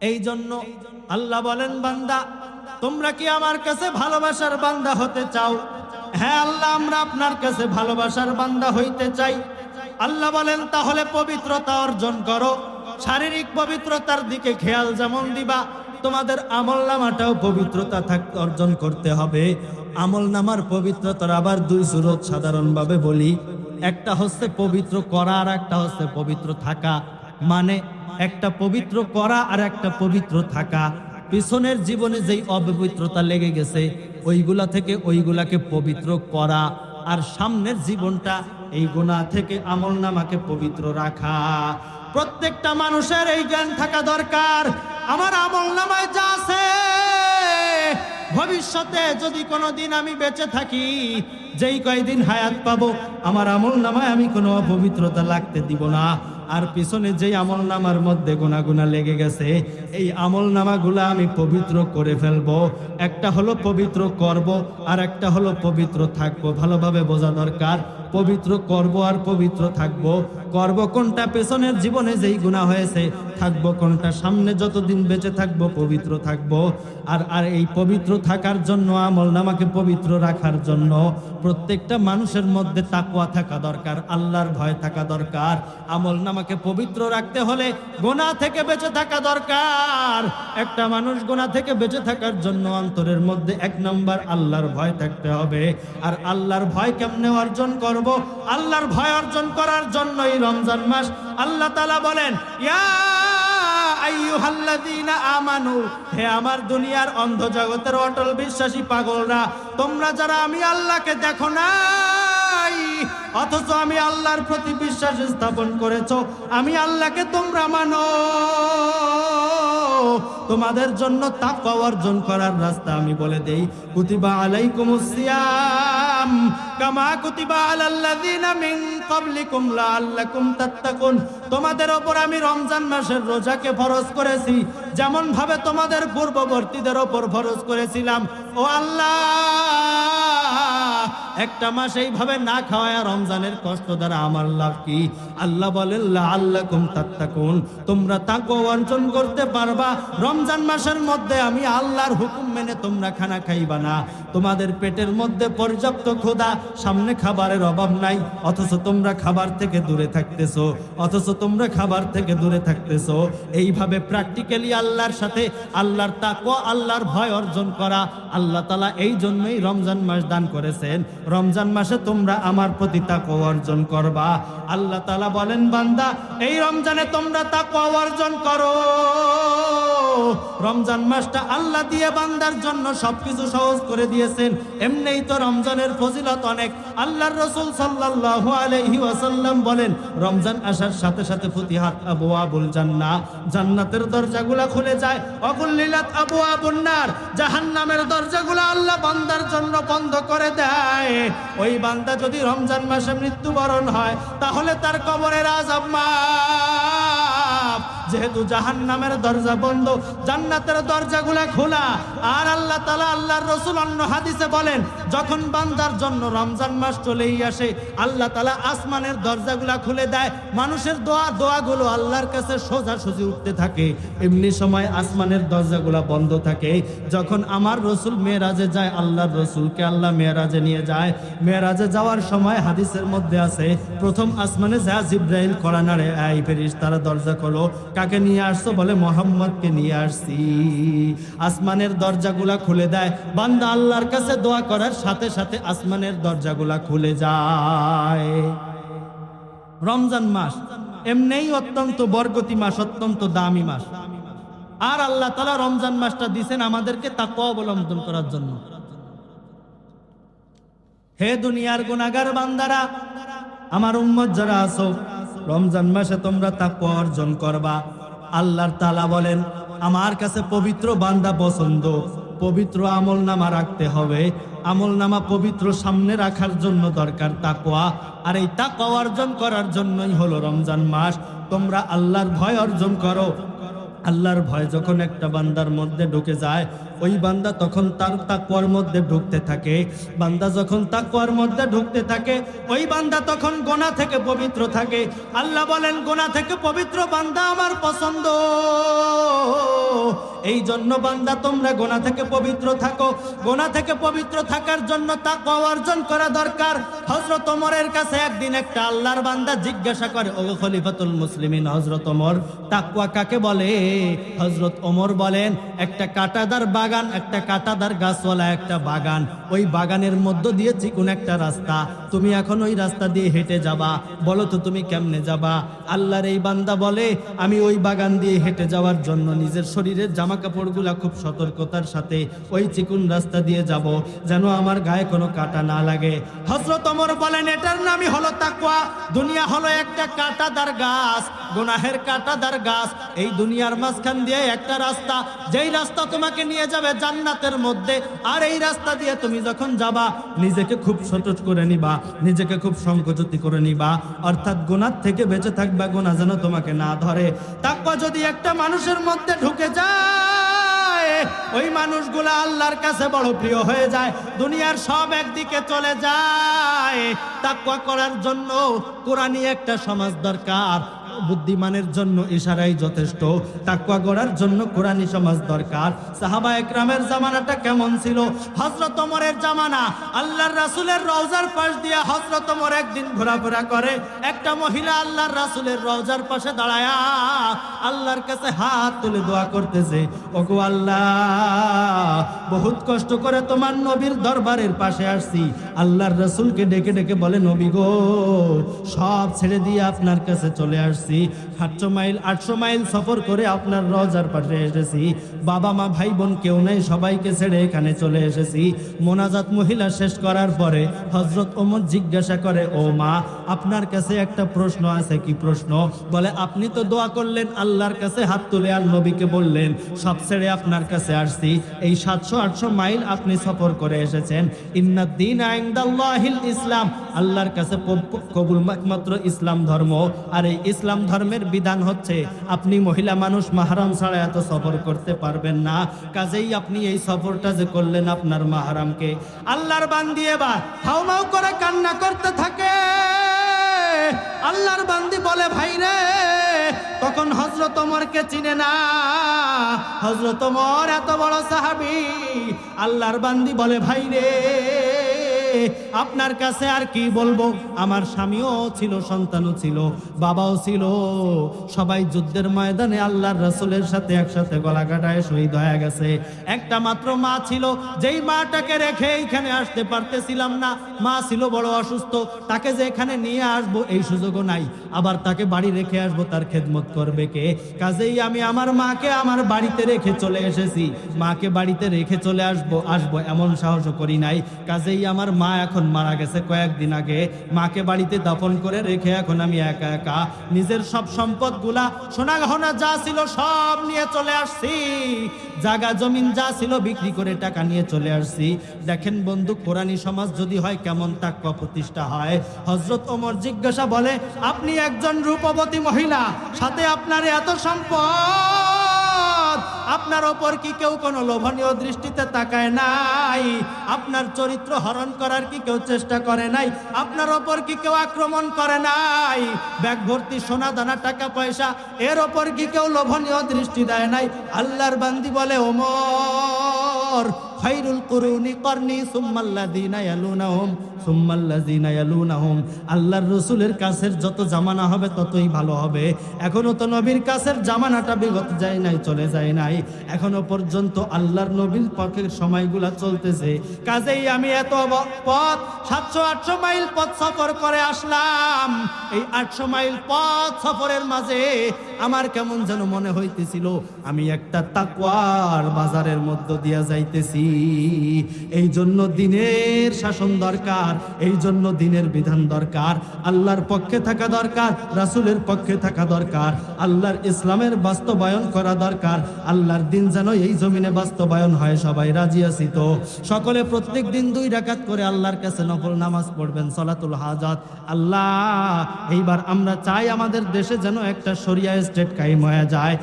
এই জন্য আল্লাহ বলেন, বান্দা তোমরা কি আমার কাছে ভালোবাসার বান্দা হতে চাও? হ্যাঁ আল্লাহ, আমরা আপনার কাছে ভালোবাসার বান্দা হইতে চাই। আল্লাহ বলেন, তাহলে পবিত্রতা অর্জন করো। শারীরিক পবিত্রতার দিকে খেয়াল যেমন দিবা, তোমাদের আমলনামাটাও পবিত্রতা অর্জন করতে হবে। আমলনামার পবিত্রতার আবার দুই সূরত সাধারণভাবে বলি, একটা হচ্ছে পবিত্র করা আর একটা হচ্ছে পবিত্র থাকা। মানে একটা পবিত্র করা আর একটা পবিত্র থাকা। পিছনের জীবনে যেই অপবিত্রতা লেগে গেছে, ওইগুলা থেকে ওইগুলাকে পবিত্র করা, আর সামনের জীবনটা এই গুনাহ থেকে আমলনামাকে পবিত্র রাখা। প্রত্যেকটা মানুষের এই জ্ঞান থাকা দরকার, আমার আমলনামায় যা আছে, ভবিষ্যতে যদি কোনোদিন আমি বেঁচে থাকি, যেই কয়দিন হায়াত পাবো, আমার আমলনামায় আমি কোনো অপবিত্রতা লাগতে দিব না। আর পিছনে যেই আমলনামার মধ্যে গুনাহ লেগে গেছে, এই আমলনামাগুলা আমি পবিত্র করে ফেলবো। একটা হলো পবিত্র করব, আর একটা হলো পবিত্র থাকবো। ভালোভাবে বোঝা দরকার, পবিত্র করব আর পবিত্র থাকবো। করব কোনটা? পেছনের জীবনে যেই গুনাহ হয়েছে। থাকবো কোনটা? সামনে যতদিন বেঁচে থাকবো পবিত্র থাকবো। আর এই পবিত্র থাকার জন্য, আমলনামাকে পবিত্র রাখার জন্য প্রত্যেকটা মানুষের মধ্যে তাকওয়া থাকা দরকার, আল্লাহর ভয় থাকা দরকার। আমলনামাকে পবিত্র রাখতে হলে গুনাহ থেকে বেঁচে থাকা দরকার। একটা মানুষ গুনাহ থেকে বেঁচে থাকার জন্য অন্তরের মধ্যে এক নম্বর আল্লাহর ভয় থাকতে হবে। আর আল্লাহর ভয় কেমনে অর্জন করব? আল্লাহর ভয় অর্জন করার জন্যই রমজান মাস। আল্লাহ তাআলা বলেন, ইয়া আইয়ুহাল্লাযীনা আমানু, হে আমার দুনিয়ার অন্ধ জগতের অটল বিশ্বাসী পাগলরা, তোমরা যারা আমি আল্লাহকে দেখো নাই, অথচ আমি আল্লাহর প্রতি বিশ্বাস স্থাপন করেছো, আমি আল্লাহকে তোমরা মানো। তোমাদের জন্য তাকওয়া অর্জন করার রাস্তা আমি বলে দেই। কুতিবা আলাইকুমুস সিয়াম কামা কুতিবা আলাল্লাযিনা মিন ক্বাবলিকুম লাআল্লাকুম তাত্তাকুন। তোমাদের উপর আমি রমজান মাসের রোজাকে ফরজ করেছি যেমন ভাবে তোমাদের পূর্ববর্তীদের উপর ফরজ করেছিলাম। ও আল্লাহ, একটা মাস এইভাবে না খাওয়ায় রমজানের কষ্ট দ্বারা আমার লাভ কি? আল্লাহ বলেন লাআল্লাকুম তাত্তাকুন, তোমরা তাকওয়া অর্জন করতে পারবা। রমজান মাসের মধ্যে আমি আল্লাহর হুকুম মেনে তোমরা খানা খাইবা না। তোমাদের পেটের মধ্যে পর্যাপ্ত ক্ষুধা, সামনে খাবারের অভাব নাই, অথচ তোমরা খাবার থেকে দূরে থাকতেছো। এইভাবে প্র্যাকটিক্যালি আল্লাহর সাথে আল্লাহর তাকওয়া, আল্লাহর ভয় অর্জন করা আল্লাহ তাআলা এই জন্যই রমজান মাস দান করেছেন। রমজান মাসে তোমরা আমার প্রতি তাকওয়া অর্জন করবা। আল্লাহ তাআলা বলেন, বান্দা এই রমজানে তোমরা তাকওয়া অর্জন করো। রমজান মাসটা আল্লাহ দিয়ে বান্দার জন্য সবকিছু সহজ করে দিয়েছেন। এমনিই তো রমজানের ফজিলত অনেক। আল্লাহর রাসূল সাল্লাল্লাহু আলাইহি ওয়াসাল্লাম বলেন, রমজান আসার সাথে সাথে ফুতিহাত আবওয়াবুল জান্নাহ, জান্নাতের দরজাগুলো খুলে যায়। ওয়াগুল্লিলাত আবওয়াবুন নার, জাহান্নামের দরজাগুলো আল্লাহ বান্দার জন্য বন্ধ করে দেয়। ওই বান্দা যদি রমজান মাসে মৃত্যুবরণ হয় তাহলে তার কবরের আযাব মাফ। যেহেতু জাহান্নামের দরজা বন্ধ, জান্নাতের দরজাগুলা খোলা। আর আল্লাহ তাআলা, আল্লাহর রাসূল অন্য হাদিসে বলেন, যখন বান্দার জন্য রমজান মাস চলেই আসে আল্লাহ তাআলা আসমানের দরজাগুলা খুলে দেয়। মানুষের দোয়াগুলো আল্লাহর কাছে সোজাসুজি উঠতে থাকে। এমনি সময় আসমানের দরজাগুলা বন্ধ থাকে। যখন আমার রাসূল মেরাজে যায়, আল্লাহর রাসূলকে আল্লাহ মেরাজে নিয়ে যায়। মেরাজে যাওয়ার সময় হাদিসের মধ্যে আছে, প্রথম আসমানে যা জিবরাইল কড়া নাড়ে, এই ফেরেশতারা দরজা খোলো। কাকে নিয়ে আসছো? বলে মুহাম্মদকে নিয়ে আসছি। আসমানের দরজাগুলা খুলে দেয়। বান্দা আল্লাহর কাছে দোয়া করার সাথে সাথে আসমানের দরজাগুলা খুলে যায়। রমজান মাস এমনিই অত্যন্ত বরকতি মাস, অত্যন্ত দামি মাস। আর আল্লাহ তাআলা রমজান মাসটা দিয়েছেন আমাদেরকে তাকওয়া অবলম্বন করার জন্য। হে দুনিয়ার গুনাহগার বান্দারা, আমার উম্মত যারা আছো, রমজান মাসে তোমরা তাকওয়া অর্জন করবা। আল্লাহর তাআলা বলেন, আমার কাছে পবিত্র বান্দা পছন্দ। পবিত্র আমলনামা রাখতে হবে। আমলনামা পবিত্র সামনে রাখার জন্য দরকার তাকওয়া। আর এই তাকওয়া অর্জন করার জন্যই হলো রমজান মাস। তোমরা আল্লাহর ভয় অর্জন করো। আল্লাহর ভয় যখন একটা বান্দার মধ্যে ঢুকে যায়, ওই বান্দা তখন তার তাকওয়ার মধ্যে ঢুকতে থাকে। বান্দা যখন তাকওয়ার মধ্যে ঢুকতে থাকে, ওই বান্দা তখন গুনাহ থেকে পবিত্র থাকে। আল্লাহ বলেন, গুনাহ থেকে পবিত্র বান্দা আমার পছন্দ। এই জন্য বান্দা তোমরা গুনাহ থেকে পবিত্র থাকো। গুনাহ থেকে পবিত্র থাকার জন্য তাকওয়া অর্জন করা দরকার। হযরত ওমরের কাছে একদিন একটা আল্লাহর বান্দা জিজ্ঞাসা করে, ও খলিফাতুল মুসলিমিন হযরত ওমর, তাকওয়া কাকে বলে? হযরত ওমর বলেন, একটা কাঁটাদার বাগান, একটা কাঁটাদার গাছওয়ালা একটা বাগান, ওই বাগানের মধ্য দিয়ে চিকন একটা রাস্তা, তুমি এখন ওই রাস্তা দিয়ে হেঁটে যাবা। বলো তো তুমি কেমনে যাবা? আল্লাহর এই বান্দা বলে, আমি ওই বাগান দিয়ে হেঁটে যাওয়ার জন্য নিজের শরীরের জামা কাপড়গুলা খুব সতর্কতার সাথে ওই চিকন রাস্তা দিয়ে যাব, যেন আমার গায়ে কোনো কাঁটা না লাগে। হযরত ওমর বলেন, এটার নামই হলো তাকওয়া। দুনিয়া হলো একটা কাঁটাদার গাছ, গুনাহের কাঁটাদার গাছ। এই দুনিয়ার মাঝখান দিয়ে একটা রাস্তা, যেই রাস্তা তোমাকে নিয়ে যাবে জান্নাতের মধ্যে। আর এই রাস্তা দিয়ে তুমি যখন যাবা, নিজেকে খুব সতর্ক করে নিবা, নিজেকে খুব সংযত করে নিবা, অর্থাৎ গুনাহ থেকে বেঁচে থাকবা, গুনাহ যেন তোমাকে না ধরে। তাকওয়া যদি একটা মানুষের মধ্যে ঢুকে যায়, ওই মানুষগুলা আল্লাহর কাছে বড় প্রিয় হয়ে যায়। দুনিয়ার সব একদিকে চলে যায়। তাকওয়া করার জন্য কোরআনী একটা সমাজ দরকার। বুদ্ধিমানের জন্য ইশারাই যথেষ্ট। তাকওয়া গড়ার জন্য কোরআনী সমাজ দরকার। সাহাবা একরামের জামানাটা কেমন ছিল? হযরত ওমরের জামানা, আল্লাহর রাসূলের রওজার পাশ দিয়ে হযরত ওমর একদিন ঘোরাফেরা করে। একটা মহিলা আল্লাহর রাসূলের রওজার পাশে দাঁড়ায়া আল্লাহর কাছে হাত তুলে দোয়া করতেছে, ওগো আল্লাহ, বহুত কষ্ট করে তোমার নবীর দরবারের পাশে আসছি। আল্লাহর রাসূলকে ডেকে ডেকে বলে, নবী গো, সব ছেড়ে দিয়ে আপনার কাছে চলে আসছি। আসছি, 800 মাইল সফর করে আপনার রওজার পাশে এসেছি। বাবা মা ভাই বোন কেউ নেই, সবাইকে ছেড়ে এখানে চলে এসেছি। মোনাজাত মহিলা শেষ করার পরে হযরত ওমর জিজ্ঞাসা করে, ও মা, আপনার কাছে একটা প্রশ্ন আছে। কি প্রশ্ন? বলে, আপনি তো দোয়া করলেন, আল্লাহর কাছে হাত তুলে আর নবীকে বললেন, সব ছেড়ে আপনার কাছে আসছি। এই 700-800 মাইল আপনি সফর করে এসেছেন। ইন্নাদ দীনা ইনদাল্লাহিল ইসলাম, আল্লাহর কাছে কবুল একমাত্র ইসলাম ধর্ম। আর এই ইসলাম ধর্মের বিধান হচ্ছে আপনি মহিলা মানুষ মাহরাম ছাড়া এত সফর করতে পারবেন না। কাজেই আপনি এই সফরটা যে করলেন আপনার মাহরামকে। আল্লাহর বান্দি এবার হাউমাউ করে কান্না করতে থাকে। আল্লাহর বান্দি বলে, ভাই রে, তখন হযরত ওমরকে চিনে না। হযরত ওমর এত বড় সাহাবী। আল্লাহর বান্দি বলে, ভাই রে, আপনার কাছে আর কি বলবো, আমার স্বামীও ছিল, সন্তানও ছিল, বাবাও ছিল, সবাই যুদ্ধের ময়দানে আল্লাহর রাসূলের সাথে একসাথে গলা কাটায় শহীদ হয়ে গেছে। একটা মাত্র মা ছিল, যেই মাটাকে রেখে এখানে আসতে পারতেছিলাম না। মা ছিল বড় অসুস্থ, তাকে যে এখানে নিয়ে আসবো এই সুযোগও নাই। আবার তাকে বাড়ি রেখে আসবো, তার খেদমত করবে কে? কাজেই আমি আমার মাকে আমার বাড়িতে রেখে চলে এসেছি। মাকে বাড়িতে রেখে চলে আসবো এমন সাহসও করি নাই। কাজেই আমার মা এখন মারা গেছে কয়েকদিন আগে। মাকে বাড়িতে দাফন করে রেখে এখন আমি একা একা নিজের সব সম্পদগুলা, সোনা গহনা যা ছিল সব নিয়ে চলে আসছি। জায়গা জমিন যা ছিল বিক্রি করে টাকা নিয়ে চলে আসছি। দেখেন বন্ধু, কোরআনী সমাজ যদি হয় কেমন তাকওয়া প্রতিষ্ঠা হয়। হযরত ওমর জিজ্ঞাসা বলে, আপনি একজন রূপবতী মহিলা, সাথে আপনার এত সম্পদ, আপনার ওপর কি কেউ কোনো লোভনীয় দৃষ্টিতে তাকায় নাই? আপনার চরিত্র হরণ করার কি কেউ চেষ্টা করে নাই? আপনার ওপর কি কেউ আক্রমণ করে নাই? ব্যাগ ভর্তি সোনা দানা টাকা পয়সা, এর ওপর কি কেউ লোভনীয় দৃষ্টি দেয় নাই? আল্লাহর বান্দি বলে, ওমর, খায়রুল কুরুনি করনি সুম্মাল্লাযিনা ইয়ালুনাহুম সুম্মাল্লাযিনা ইয়ালুনাহুম। আল্লাহর রাসূলের কাছের যত জামানা হবে ততই ভালো হবে। এখনো তো নবীর কাছের জামানাটা বিগত যায় নাই, চলে যায় নাই। এখনো পর্যন্ত আল্লাহর নবীর পথের সময়গুলা চলতেছে। কাজেই আমি এত পথ 700-800 মাইল পথ সফর করে আসলাম। এই 800 মাইল পথ সফরের মাঝে আমার কেমন যেন মনে হইতেছিল আমি একটা তাকওয়ার বাজারের মধ্য দিয়া যাইতেছি। এই জন্য দিনের শাসন দরকার, এই জন্য দিনের বিধান দরকার, আল্লাহর পক্ষে থাকা দরকার, রাসূলের পক্ষে থাকা দরকার, আল্লাহর ইসলামের বাস্তবায়ন করা দরকার। আল্লাহর দিন যেন এই জমিনে বাস্তবায়ন হয়। সবাই রাজি আছি তো? সকলে প্রত্যেক দিন 2 রাকাত করে আল্লাহর কাছে নফল নামাজ পড়বেন, সলাতুল হাজাত। আল্লাহ, এইবার আমরা চাই আমাদের দেশে যেন একটা শরিয়া স্টেট কায়েম হয়ে যায়,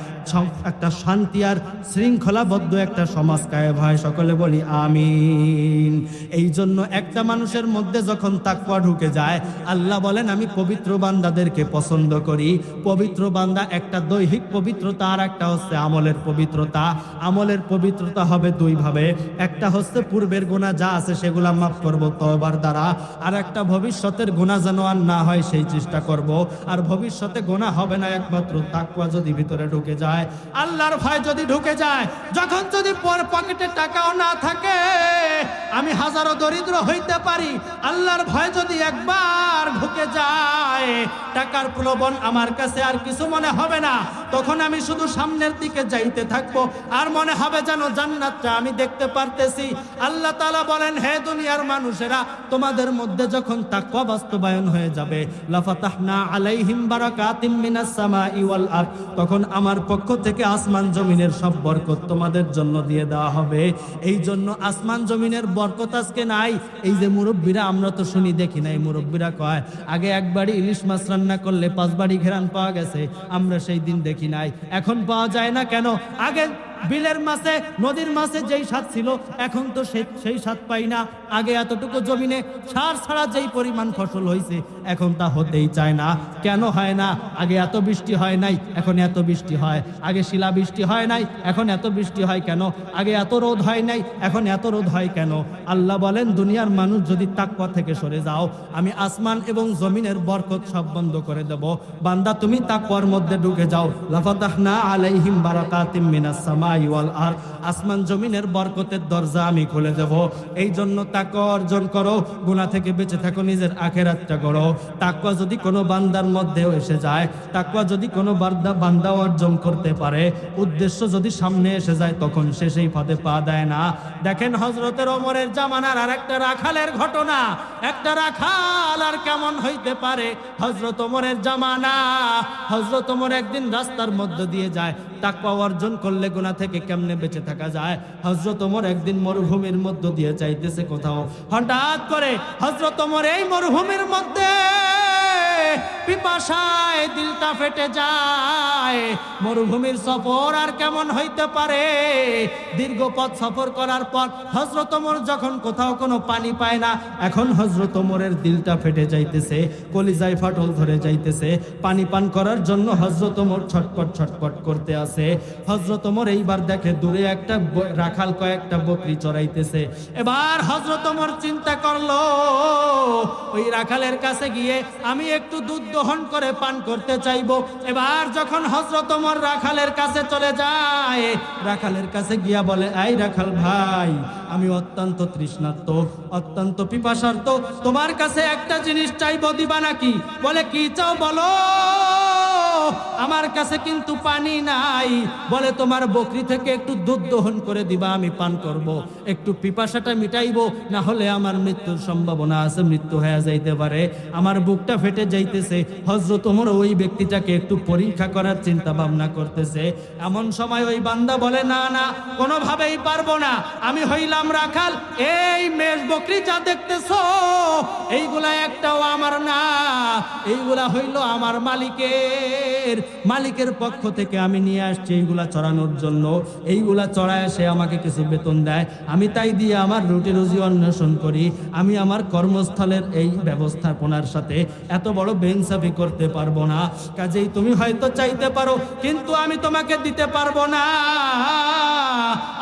একটা শান্তি আর শৃঙ্খলাবদ্ধ একটা সমাজ কায়েম হয়। সকলে বলি আমিন। এই জন্য একটা মানুষের মধ্যে যখন তাকওয়া ঢুকে যায়, আল্লাহ বলেন আমি পবিত্র বান্দাদেরকে পছন্দ করি। পবিত্র বান্দা একটা দৈহিক পবিত্রতা, আর একটা হচ্ছে আমলের পবিত্রতা। আমলের পবিত্রতা হবে 2 ভাবে। একটা হচ্ছে পূর্বের গুনাহ যা আছে সেগুলা মাফ করব তওবার দ্বারা, আর একটা ভবিষ্যতের গুনাহ যেন আর না হয় সেই চেষ্টা করব। আর ভবিষ্যতে গুনাহ হবে না একমাত্র তাকওয়া যদি ভিতরে ঢুকে যায়, আল্লাহর ভয় যদি ঢুকে যায়। যখন যদি পকেটে টাকাও না থাকে, আমি হাজারো দরিদ্র হইতে পারি, আল্লাহর ভয় যদি একবার ঢুকে যায়, টাকার প্রলোভন আমার কাছে আর কিছু মনে হবে না। তখন আমি শুধু সামনের দিকে যাইতে থাকবো, আর মনে হবে যেন জান্নাতটা আমি দেখতে পারতেছি। আল্লাহ তাআলা বলেন, হে দুনিয়ার মানুষেরা, তোমাদের মধ্যে যখন তাকওয়া বাস্তবায়ন হয়ে যাবে, লাফাতাহনা আলাইহিম বারাকাতিম মিনাস সামাই ওয়াল আরদ, তখন আমার পক্ষ থেকে আসমান জমিনের সব বরকত তোমাদের জন্য দিয়ে দেওয়া হবে। এই জন্য আসমান জমিনের বরকত আজকে নাই। এই যে মুরব্বীরা, আমরা তো শুনি, দেখি নাই, মুরব্বীরা কয় আগে একবারই ইলিশ মাছ রান্না করলে 5 বাড়ি ঘেরান পাওয়া গেছে, আমরা সেই দিন দেখি নাই। এখন পাওয়া যায় না কেন? আগে বিলের মাছে, নদীর মাছে যেই স্বাদ ছিল, এখন তো সেই স্বাদ পাই না। আগে এতটুকু জমিনে সার ছাড়া যেই পরিমাণ ফসল হয়েছে, এখন তা হতেই চায় না। কেন হয় না? আগে এত বৃষ্টি হয় নাই, এখন এত বৃষ্টি হয়। আগে শিলা বৃষ্টি হয় নাই, এখন এত বৃষ্টি হয় কেন? আগে এত রোদ হয় নাই, এখন এত রোদ হয় কেন? আল্লাহ বলেন, দুনিয়ার মানুষ যদি তাকওয়া থেকে সরে যাও, আমি আসমান এবং জমিনের বরকত সব বন্ধ করে দেব। বান্দা, তুমি তাকওয়ার মধ্যে ঢুকে যাও। লাফাতাহনা আলাইহিম বারাকাতিম মিনাস সামা সামাই ওয়াল আরদ, আসমান জমিনের বরকতের দরজা আমি খুলে দেব। এই জন্য তাকওয়া অর্জন করো, গুনাহ থেকে বেঁচে থাকো, নিজের আখিরাতটা গড়ো। তাকওয়া যদি কোনো বান্দার মধ্যেও এসে যায়, তাকওয়া যদি কোনো বান্দা অর্জন করতে পারে, উদ্দেশ্য যদি সামনে এসে যায়, তখন সে সেই পথে পা দেয় না। দেখেন হযরতের ওমরের জামানার আর একটা রাখালের ঘটনা। একটা রাখাল আর কেমন হইতে পারে? হযরত ওমরের জামানা, হযরত ওমর একদিন রাস্তার মধ্য দিয়ে যায়। তাকওয়া অর্জন করলে গুনাহ থেকে কেমনে বেঁচে থাকা যায়? হযরত ওমর একদিন মরুভূমির মধ্য দিয়ে যাইতেছে কোথাও, হঠাৎ করে হযরত ওমর এই মরুভূমির মধ্যে পিপাসায় দিলটা ফেটে যায়। মরুভূমির সফর আর কেমন হইতে পারে? দীর্ঘ পথ সফর করার পর হযরত ওমর যখন কোথাও কোনো পানি পায় না, এখন হযরত ওমরের দিলটা ফেটে যাইতেছে, কলিজায় ফাটল ধরে যাইতেছে। পানি পান করার জন্য হযরত ওমর ছটপট ছটপট করতে আছে। হযরত ওমর এইবার দেখে দূরে একটা রাখাল কয়েকটা বকরি চড়াইতেছে। এবার হযরত ওমর চিন্তা করলো, ওই রাখালের কাছে গিয়ে আমি একটু দুধ দহন করে পান করতে চাইবো। এবার যখন হযরত ওমর রাখালের কাছে চলে যায়, রাখালের কাছে গিয়া বলে, এই রাখাল ভাই, আমি অত্যন্ত তৃষ্ণার্ত, অত্যন্ত পিপাসার্ত, তোমার কাছে একটা জিনিস চাইবো, দিবা নাকি? বলে, কি চাও বলো? আমার কাছে কিন্তু পানি নাই। বলে, তোমার বকরি থেকে একটু দুধ দহন করে দিবা, আমি পান করব, একটু পিপাসাটা মিটাইবো, না হলে আমার মৃত্যুর সম্ভাবনা আছে, মৃত্যু হয়ে যাইতে পারে, আমার বুকটা ফেটে যাইতেছে। হযরত ওমর ওই ব্যক্তিটাকে একটু পরীক্ষা করার চিন্তা ভাবনা করতেছে। এমন সময় ওই বান্দা বলে, না না, কোনোভাবেই পারবো না, আমি হইলাম রাখাল, এই মেষ বকরি যা দেখতেছো এইগুলা একটাও আমার না, এইগুলা হইল আমার মালিকের পক্ষ থেকে আমি নিয়ে আসছি এইগুলা চড়ানোর জন্য। এইগুলা চড়ায় সে আমাকে কিছু বেতন দেয়, আমি তাই দিয়ে আমার রুটি রুজি অন্বেষণ করি। আমি আমার কর্মস্থলের এই ব্যবস্থাপনার সাথে এত বড় বেইনসাফি করতে পারবো না। কাজেই তুমি হয়তো চাইতে পারো, কিন্তু আমি তোমাকে দিতে পারবো না।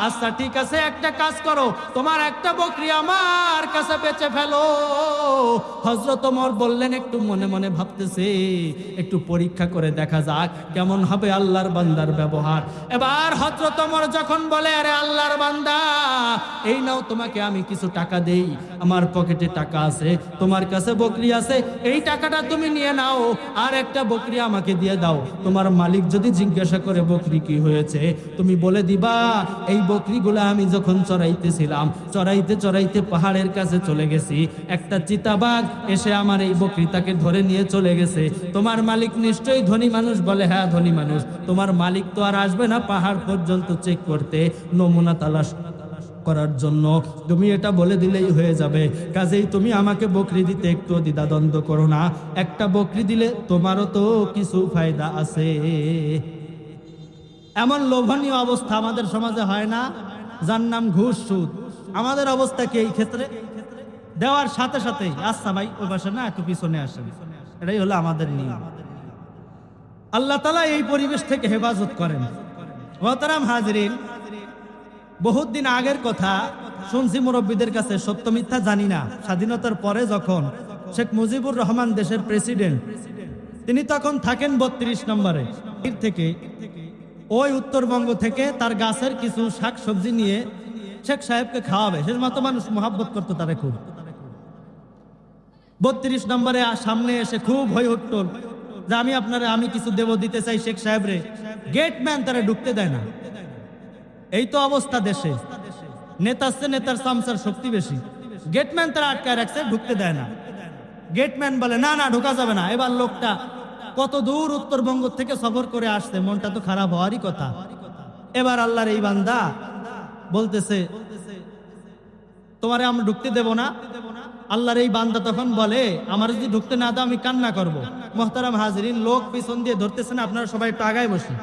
আচ্ছা ঠিক আছে, একটা কাজ করো, তোমার একটা বকরি আমার কাছে বেচে ফেলো। হযরত ওমর বললেন, একটু মনে মনে ভাবতেছে, একটু পরীক্ষা করে দেখা যাক কেমন হবে আল্লাহর বান্দার ব্যবহার। এবার হযরত ওমর যখন বলে, আরে আল্লাহর বান্দা, এই নাও, তোমাকে আমি কিছু টাকা দেই, আমার পকেটে টাকা আছে, তোমার কাছে বকরি আছে, এই টাকাটা তুমি নিয়ে নাও, আর একটা বকরি আমাকে দিয়ে দাও। তোমার মালিক যদি জিজ্ঞাসা করে বকরি কি হয়েছে, তুমি বলে দিবা, এই বকরিগুলো আমি যখন চড়াইতেছিলাম, চড়াইতে চড়াইতে পাহাড়ের কাছে চলে গেছি, একটা চিতাবাঘ এসে আমার এই বকরিটাকে ধরে নিয়ে চলে গেছে। তোমার মালিক নিশ্চয়ই ধনী মানুষ। বলে, হ্যাঁ ধনী মানুষ। তোমার মালিক তো আর আসবে না পাহাড় পর্যন্ত চেক করতে, নমুনা তালাশ করার জন্য, তুমি এটা বলে দিলেই হয়ে যাবে। কাজেই তুমি আমাকে বকরি দিতে একটু দ্বিধাদ্বন্দ্ব করো না, একটা বকরি দিলে তোমারও তো কিছু ফায়দা আছে। এমন লোভনীয় অবস্থা আমাদের সমাজে হয় না, যার নাম ঘুষ সুদ। আমাদের অবস্থা কি এই ক্ষেত্রে? দেওয়ার সাথে সাথেই, আচ্ছা ভাই ওই পাশে না, একটু পিছনে আসেন, এটাই হলো আমাদের নিয়ম। আল্লাহ তাআলা এই পরিবেশ থেকে হেফাজত করেন। মোহতারাম হাজরিন, বহুত দিন আগের কথা শুনছি মুরব্বীদের কাছে, সত্য মিথ্যা জানি না। স্বাধীনতার পরে যখন শেখ মুজিবুর রহমান দেশের প্রেসিডেন্ট, তিনি তখন থাকেন 32 নম্বরে থেকে, ওই উত্তরবঙ্গ থেকে তার গাছের কিছু শাক সবজি নিয়ে শেখ সাহেবকে খাওয়াবে। সে মতো মানুষ মহাব্বত করতো তারে খুব। 32 নম্বরে সামনে এসে খুব হই হুট্টোল যে আমি কিছু দেব, দিতে চাই শেখ সাহেবরে। গেটম্যান তারা ঢুকতে দেয় না। এই তো অবস্থা দেশে, নেতার চামচার শক্তি বেশি, গেটম্যান তারা আটকায় রাখছে, ঢুকতে দেয় না। গেটম্যান বলে, না না, ঢোকা যাবে না। এবার লোকটা কত দূর উত্তরবঙ্গ থেকে সফর করে আসছে, মনটা তো খারাপ হওয়ারই কথা। এবার আল্লাহর এই বান্দা বলতেছে, তোমারে আমরা ঢুকতে দেব না। আল্লাহর এই বান্দা তখন বলে, আমার যদি ঢুকতে না দাও আমি কান্না করব। মোহতারাম হাজরিন, লোক পিছন দিয়ে ধরতেছে না, আপনারা সবাই একটু আগায় বসি,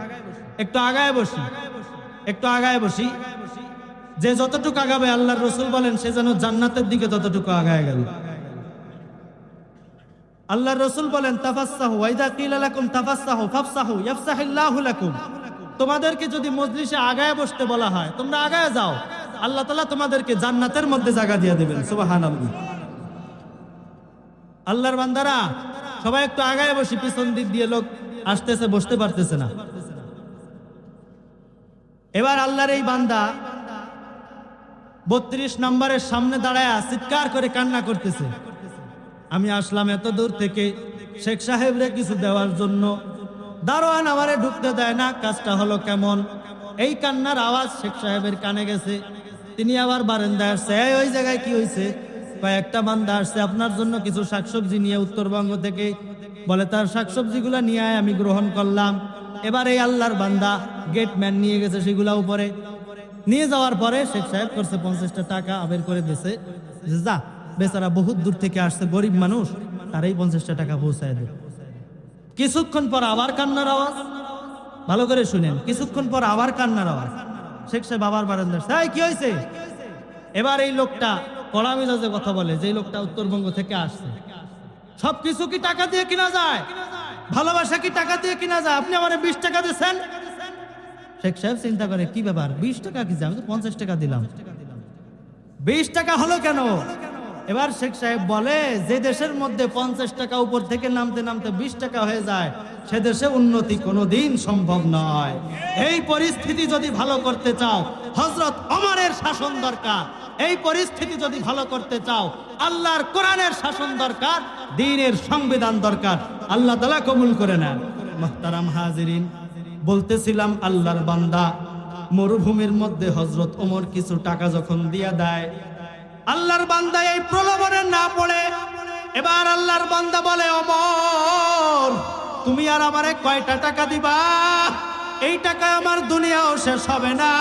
একটু আগায় বসি, একটু আগায় বসি। যে যতটুকু আগাবে আল্লাহর রাসূল বলেন সে যেন জান্নাতের দিকে ততটুকু আগায় গেল। আল্লাহর রাসূল বলেন, তাফাসসাহু ওয়া ইযা কিলা লাকুম তাফাসসাহু ফাফসাহু ইয়াফসাহিল্লাহু লাকুম। তোমাদেরকে যদি মজলিসে আগায় বসতে বলা হয়, তোমরা আগায় যাও, আল্লাহ তাআলা তোমাদেরকে জান্নাতের মধ্যে জায়গা দিয়ে দিবেন। সুবহানাল্লাহ। আল্লাহর বান্দারা সবাই একটু আগায় বসি, পিছন দিক দিয়ে লোক আসতেছে, বসতে পারতেছে না। এবার আল্লাহর এই বান্দা 32 নম্বরের সামনে দাঁড়ায় চিৎকার করে কান্না করতেছে, আমি আসলাম এত দূর থেকে শেখ সাহেবরে কিছু দেওয়ার জন্য, দারোয়ান আমারে ঢুকতে দেয় না, কাজটা হলো কেমন? এই কান্নার আওয়াজ শেখ সাহেবের কানে গেছে। তিনি আবার বারান্দায় আসছে, এই ওই জায়গায় কি হয়েছে? কয়েকটা বান্দা আসছে আপনার জন্য কিছু শাকসবজি নিয়ে উত্তরবঙ্গ থেকে, বলে তার শাকসবজিগুলো নিয়ে আয়, আমি গ্রহণ করলাম। এবার এই আল্লাহর বান্দা গেটম্যান নিয়ে গেছে সেগুলা উপরে নিয়ে যাওয়ার পরে শেখ সাহেব করছে 50টা টাকা বের করে দিয়েছে, যা বেচারা বহুত দূর থেকে আসছে, গরিব মানুষ, তারাই 50টা টাকা পৌঁছায় দেয়। কিছুক্ষণ পর আবার কান্নার আওয়াজ, ভালো করে শুনেন, কিছুক্ষণ পর আবার কান্নার আওয়াজ। শেখ সাহেব আবার বারান্দায়, তাই কি হয়েছে? এবার এই লোকটা কড়া মেজাজে কথা বলে, যে লোকটা উত্তরবঙ্গ থেকে আসছে, সবকিছু কি টাকা দিয়ে কিনা যায়? ভালোবাসা কি টাকা দিয়ে কিনা যায়? আপনি আমার 20 টাকা দিচ্ছেন। শেখ সাহেব চিন্তা করে, কি ব্যাপার, 20 টাকা কি, আমি তো 50 টাকা দিলাম, 20 টাকা হলো কেন? এবার শেখ সাহেব বলে, যে দেশের মধ্যে 50 টাকা উপর থেকে নামতে নামতে 20 টাকা হয়ে যায়, সে দেশে উন্নতি কোনোদিন সম্ভব নয়। এই পরিস্থিতি যদি ভালো করতে চাও, হযরত ওমরের শাসন দরকার। এই পরিস্থিতি যদি ভালো করতে চাও, আল্লাহর কোরআনের শাসন দরকার, দ্বীনের সংবিধান দরকার। আল্লাহ তাআলা কবুল করে নেন। মুহতারাম হাজিরিন, বলতেছিলাম আল্লাহর বান্দা মরুভূমির মধ্যে হযরত ওমর কিছু টাকা যখন দিয়া দেয়, আল্লাহর বান্দা এই প্রলোভনে না পড়ে এবার আল্লাহর বান্দা বলে, ওমর তুমি আর আমারে কয়টা টাকা দিবা? এই টাকা আমার দুনিয়াও শেষ হবে না,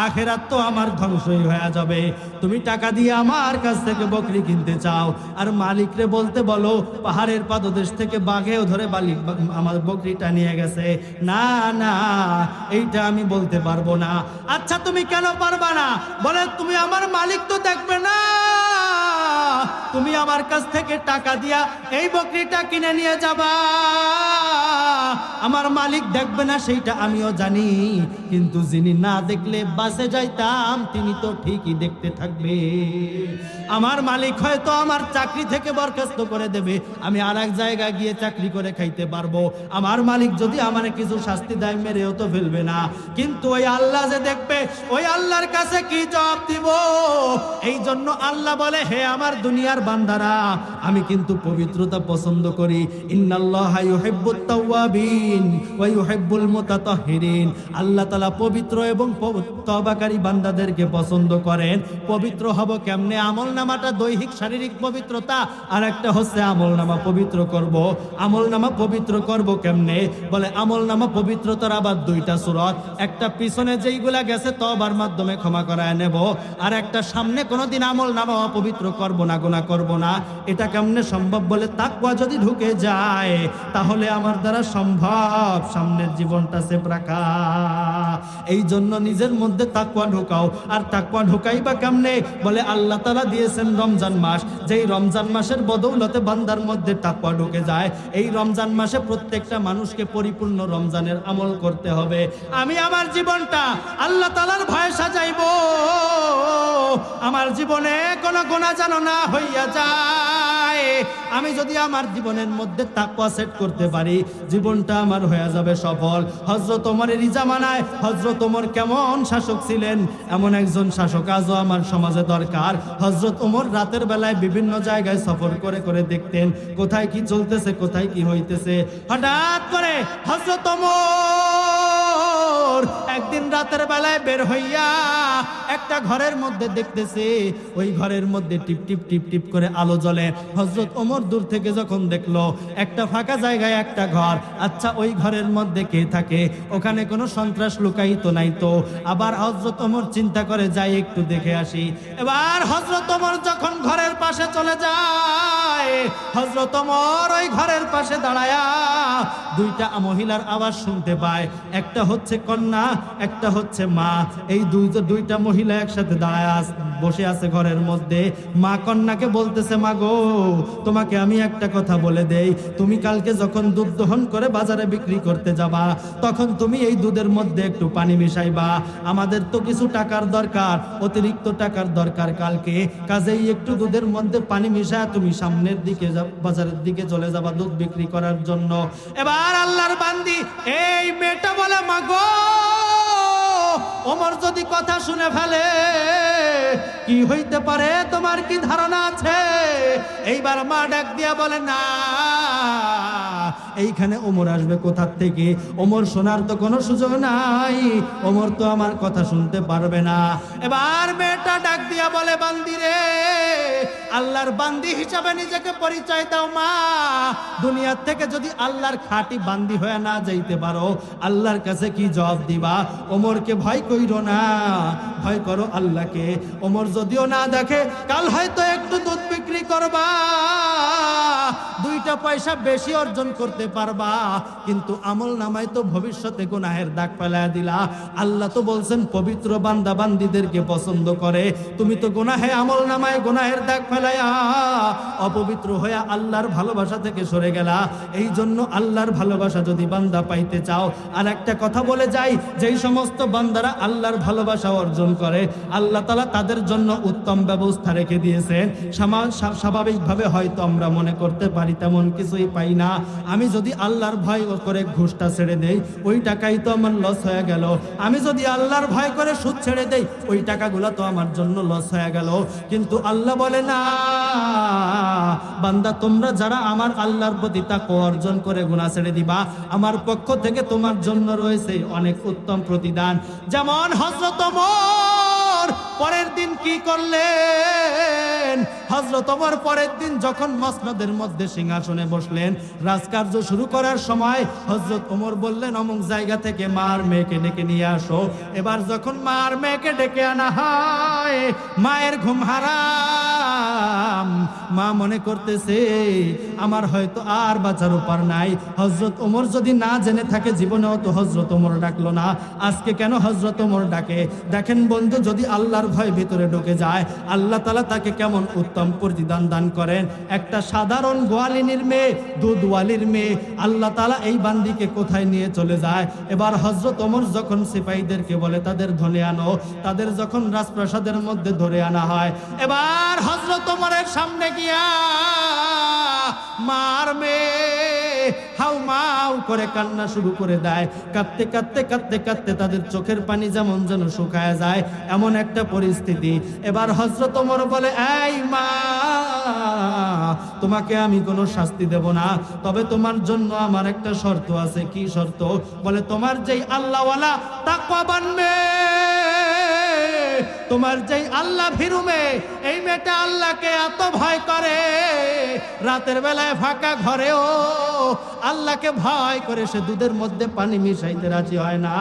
আখিরাত তো আমার ধ্বংসই হয়ে যাবে। তুমি টাকা দিয়ে আমার কাছ থেকে বকরি কিনতে চাও, আর মালিকরে বলতে বলো পাহাড়ের পাদদেশ থেকে বাঘেও ধরে আমার বকরিটা নিয়ে গেছে। না না, এইটা আমি বলতে পারবো না। আচ্ছা তুমি কেন পারবা না? বলে, তুমি আমার মালিক তো দেখবে না, তুমি আমার কাছ থেকে টাকা দিয়া এই বকরিটা কিনে নিয়ে যাবা, আমার মালিক দেখবে না সেইটা আমিও জানি, কিন্তু যিনি না দেখলে বাসে যাইতাম তিনি তো ঠিকই দেখতে থাকবে। আমার মালিক হয়তো আমার চাকরি থেকে বরখাস্ত করে দেবে, আমি আর এক জায়গায় গিয়ে চাকরি করে খাইতে পারবো। আমার মালিক যদি আমার কিছু শাস্তি দেয়, মেরেও তো ফেলবে না, কিন্তু ওই আল্লাহ যে দেখবে, ওই আল্লাহর কাছে কি জবাব দিব? এই জন্য আল্লাহ বলে, হে আমার দুনিয়ার বান্দারা, আমি কিন্তু পবিত্রতা পছন্দ করি। ইন্নাল্লাহা ইউহিব্বুত তাওয়াবিন ওয়া ইউহিব্বুল মুতাতাহহিরিন। আল্লাহ তাআলা পবিত্র এবং তওবাকারী বান্দাদেরকে পছন্দ করেন। পবিত্র হব কেমনে? আমলনামাটা দৈহিক শারীরিক পবিত্রতা, আর একটা হচ্ছে আমলনামা পবিত্র করব। আমলনামা পবিত্র করব কেমনে? বলে, আমলনামা পবিত্রতার আবার 2টা সূরত, একটা পিছনে যেইগুলা গেছে তওবার মাধ্যমে ক্ষমা করায় নেব, আর একটা সামনে কোনোদিন আমলনামা অপবিত্র করব না, গুনাহ করব না। এটা কেমনে সম্ভব? বলে, তাকওয়া যদি ঢুকে যায় তাহলে আমার দ্বারা সম্ভব সামনের জীবনটা সেফ রাখা। এই জন্য নিজের মধ্যে তাকওয়া ঢোকাও। আর তাকওয়া ঢোকাইবা কেমনে? বলে, আল্লাহ তাআলা দিয়েছেন রমজান মাস, যেই রমজান মাসের বদৌলতে বান্দার মধ্যে তাকওয়া ঢুকে যায়। এই রমজান মাসে প্রত্যেকটা মানুষকে পরিপূর্ণ রমজানের আমল করতে হবে। আমি আমার জীবনটা আল্লাহ তাআলার ভয়ে সাজাইবো, আমার জীবনে কোনো গুনাহ যেন না হইয়া যায়। আমি যদি আমার জীবনের মধ্যে তাকওয়া সেট করতে পারি, জীবনটা আমার হয়ে যাবে সফল। হযরত ওমরের জামানায় হযরত ওমর কেমন শাসক ছিলেন, এমন একজন শাসক আজও আমার সমাজে দরকার। হযরত ওমর রাতের বেলায় বিভিন্ন জায়গায় সফর করে করে দেখতেন কোথায় কি চলতেছে, কোথায় কি হইতেছে। হঠাৎ করে হযরত ওমর একদিন রাতের বেলায় বের হইয়া একটা ঘরের মধ্যে দেখতেছে, ওই ঘরের মধ্যে টিপ টিপ টিপ টিপ করে আলো জ্বলে। হযরত ওমর দূর থেকে যখন দেখলো একটা ফাঁকা জায়গায় একটা ঘর, আচ্ছা ওই ঘরের মধ্যে কে থাকে? ওখানে কোনো সন্ত্রাস লুকায়িত নাই তো। আবার হযরত ওমর চিন্তা করে, যাই একটু দেখে আসি। এবার হযরত ওমর যখন ঘরের পাশে চলে যায়, হযরত ওমর ওই ঘরের পাশে দাঁড়ায়া 2টা মহিলার আওয়াজ শুনতে পায়। একটা হচ্ছে কন্যা, একটা হচ্ছে মা। এই 2টা মহিলা একসাথে দাঁড়ায় বসে আছে ঘরের মধ্যে। মা কন্যাকে বলতেছে, মা গো, তোমাকে আমি একটা কথা বলে দেই, তুমি কালকে যখন দুধ দহন করে বাজারে বিক্রি করতে যাবা, তখন তুমি এই দুধের মধ্যে একটু পানি মিশাইবা। আমাদের তো কিছু টাকার দরকার, অতিরিক্ত টাকার দরকার কালকে, কাজেই একটু দুধের মধ্যে পানি মিশায় তুমি সামনের দিকে বাজারের দিকে চলে যাবা দুধ বিক্রি করার জন্য। এবার আল্লাহর বান্দি এই মেয়েটা বলে, মা গো, ওমর যদি কথা শুনে ফেলে কি হইতে পারে তোমার কি ধারণা আছে? এইবার মা ডাক দিয়া বলে না, এইখানে ওমর আসবে কোথা থেকে? ওমর শোনার তো কোনো সুযোগ নাই, ওমর তো আমার কথা শুনতে পারবে না। এবার মেয়েটা ডাক দিয়া বলে, বান্দি রে, আল্লাহর বান্দি হিসাবে নিজেকে পরিচয় দাও মা। দুনিয়ার থেকে যদি আল্লাহর খাঁটি বান্দি হয়ে না যাইতে পারো, আল্লাহর কাছে কি জবাব দিবা? ওমরকে ভয় কইরো না, ভয় করো আল্লাহকে। ওমর যদিও না দেখে, কাল হয়তো একটু দুধ বিক্রি করবা, 2টা পয়সা বেশি অর্জন করতে পারবা, কিন্তু আমল নামায় তো ভবিষ্যতে গুনাহের দাগ ফেলায় দিলা। আল্লাহ তো বলছেন পবিত্র বান্দা বান্দিদেরকে পছন্দ করে, তুমি তো গুনাহে আমল নামায় গুনাহের দাগ ফেলায়া অপবিত্র হয়ে আল্লাহর ভালোবাসা থেকে সরে গেলা। এই জন্য আল্লাহর ভালোবাসা যদি বান্দা পাইতে চাও, আর একটা কথা বলে যাই, যেই সমস্ত বান্দারা আল্লাহর ভালোবাসা অর্জন করে, আল্লাহ তাআলা তাদের জন্য উত্তম ব্যবস্থা রেখে দিয়েছেন। স্বাভাবিকভাবে হয়তো আমরা মনে করতে পারি তেমন কিছুই পাই না। আমি যদি আল্লাহর ভয় করে ঘুষটা ছেড়ে দেই, ওই টাকাই তো আমার লস হয়ে গেল। আমি যদি আল্লাহর ভয় করে সুদ ছেড়ে দেই, ওই টাকাগুলো তো আমার জন্য লস হয়ে গেল। কিন্তু আল্লাহ বলে না, বান্দা তোমরা যারা আমার আল্লাহর প্রতি তাকওয়া অর্জন করে গুনাহ ছেড়ে দিবা, আমার পক্ষ থেকে তোমার জন্য রয়েছে অনেক উত্তম প্রতিদান। যেমন হযরত ওমর পরের দিন কি করলেন? হযরত ওমর পরের দিন যখন মসনদের মধ্যে সিংহাসনে বসলেন, রাজকার্য শুরু করার সময় হযরত ওমর বললেন, অমুক জায়গা থেকে মার মেয়েকে ডেকে নিয়ে আসো। এবার যখন মার মেয়েকে ডেকে আনা হয়, মায়ের ঘুম হারাম। মা মনে করতেছে আমার হয়তো আর বাঁচার উপার নাই। হযরত ওমর যদি না জেনে থাকে, জীবনেও তো হযরত ওমর ডাকলো না, আজকে কেন হযরত ওমর ডাকে? দেখেন বন্ধু, যদি আল্লাহর ভয় ভিতরে ঢুকে যায়, আল্লাহ তাআলা তাকে কেমন উত্তম প্রতিদান দান করেন। একটা সাধারণ গোয়ালিনীর মেয়ে, দুধওয়ালির মেয়ে, আল্লাহ তাআলা এই বান্দিকে কোথায় নিয়ে চলে যায়। এবার হযরত ওমর যখন সিপাহীদেরকে বলে তাদের ধরে আনো, তাদের যখন রাজপ্রাসাদের মধ্যে ধরে আনা হয়, এবার হযরত ওমরের সামনে গিয়া মার মেয়ে হাউ মাউ করে কান্না শুরু করে দেয়। কাঁদতে কাঁদতে কাঁদতে কাঁদতে তাদের চোখের পানি যেমন যেন শুকায় যায়, এমন একটা পরিস্থিতি। এবার হযরত ওমর বলে, এই মা, তোমাকে আমি কোনো শাস্তি দেব না, তবে তোমার জন্য আমার একটা শর্ত আছে। কি শর্ত? বলে, তোমার যেই আল্লাহওয়ালা তাকওয়াবান মেয়ে, তোমার যেই আল্লাহ ভীরু মেয়ে, এই মেয়েটা আল্লাহকে এত ভয় করে, রাতের বেলায় ফাঁকা ঘরেও আল্লাহকে ভয় করে সে দুধের মধ্যে পানি মিশাইতে রাজি হয় না।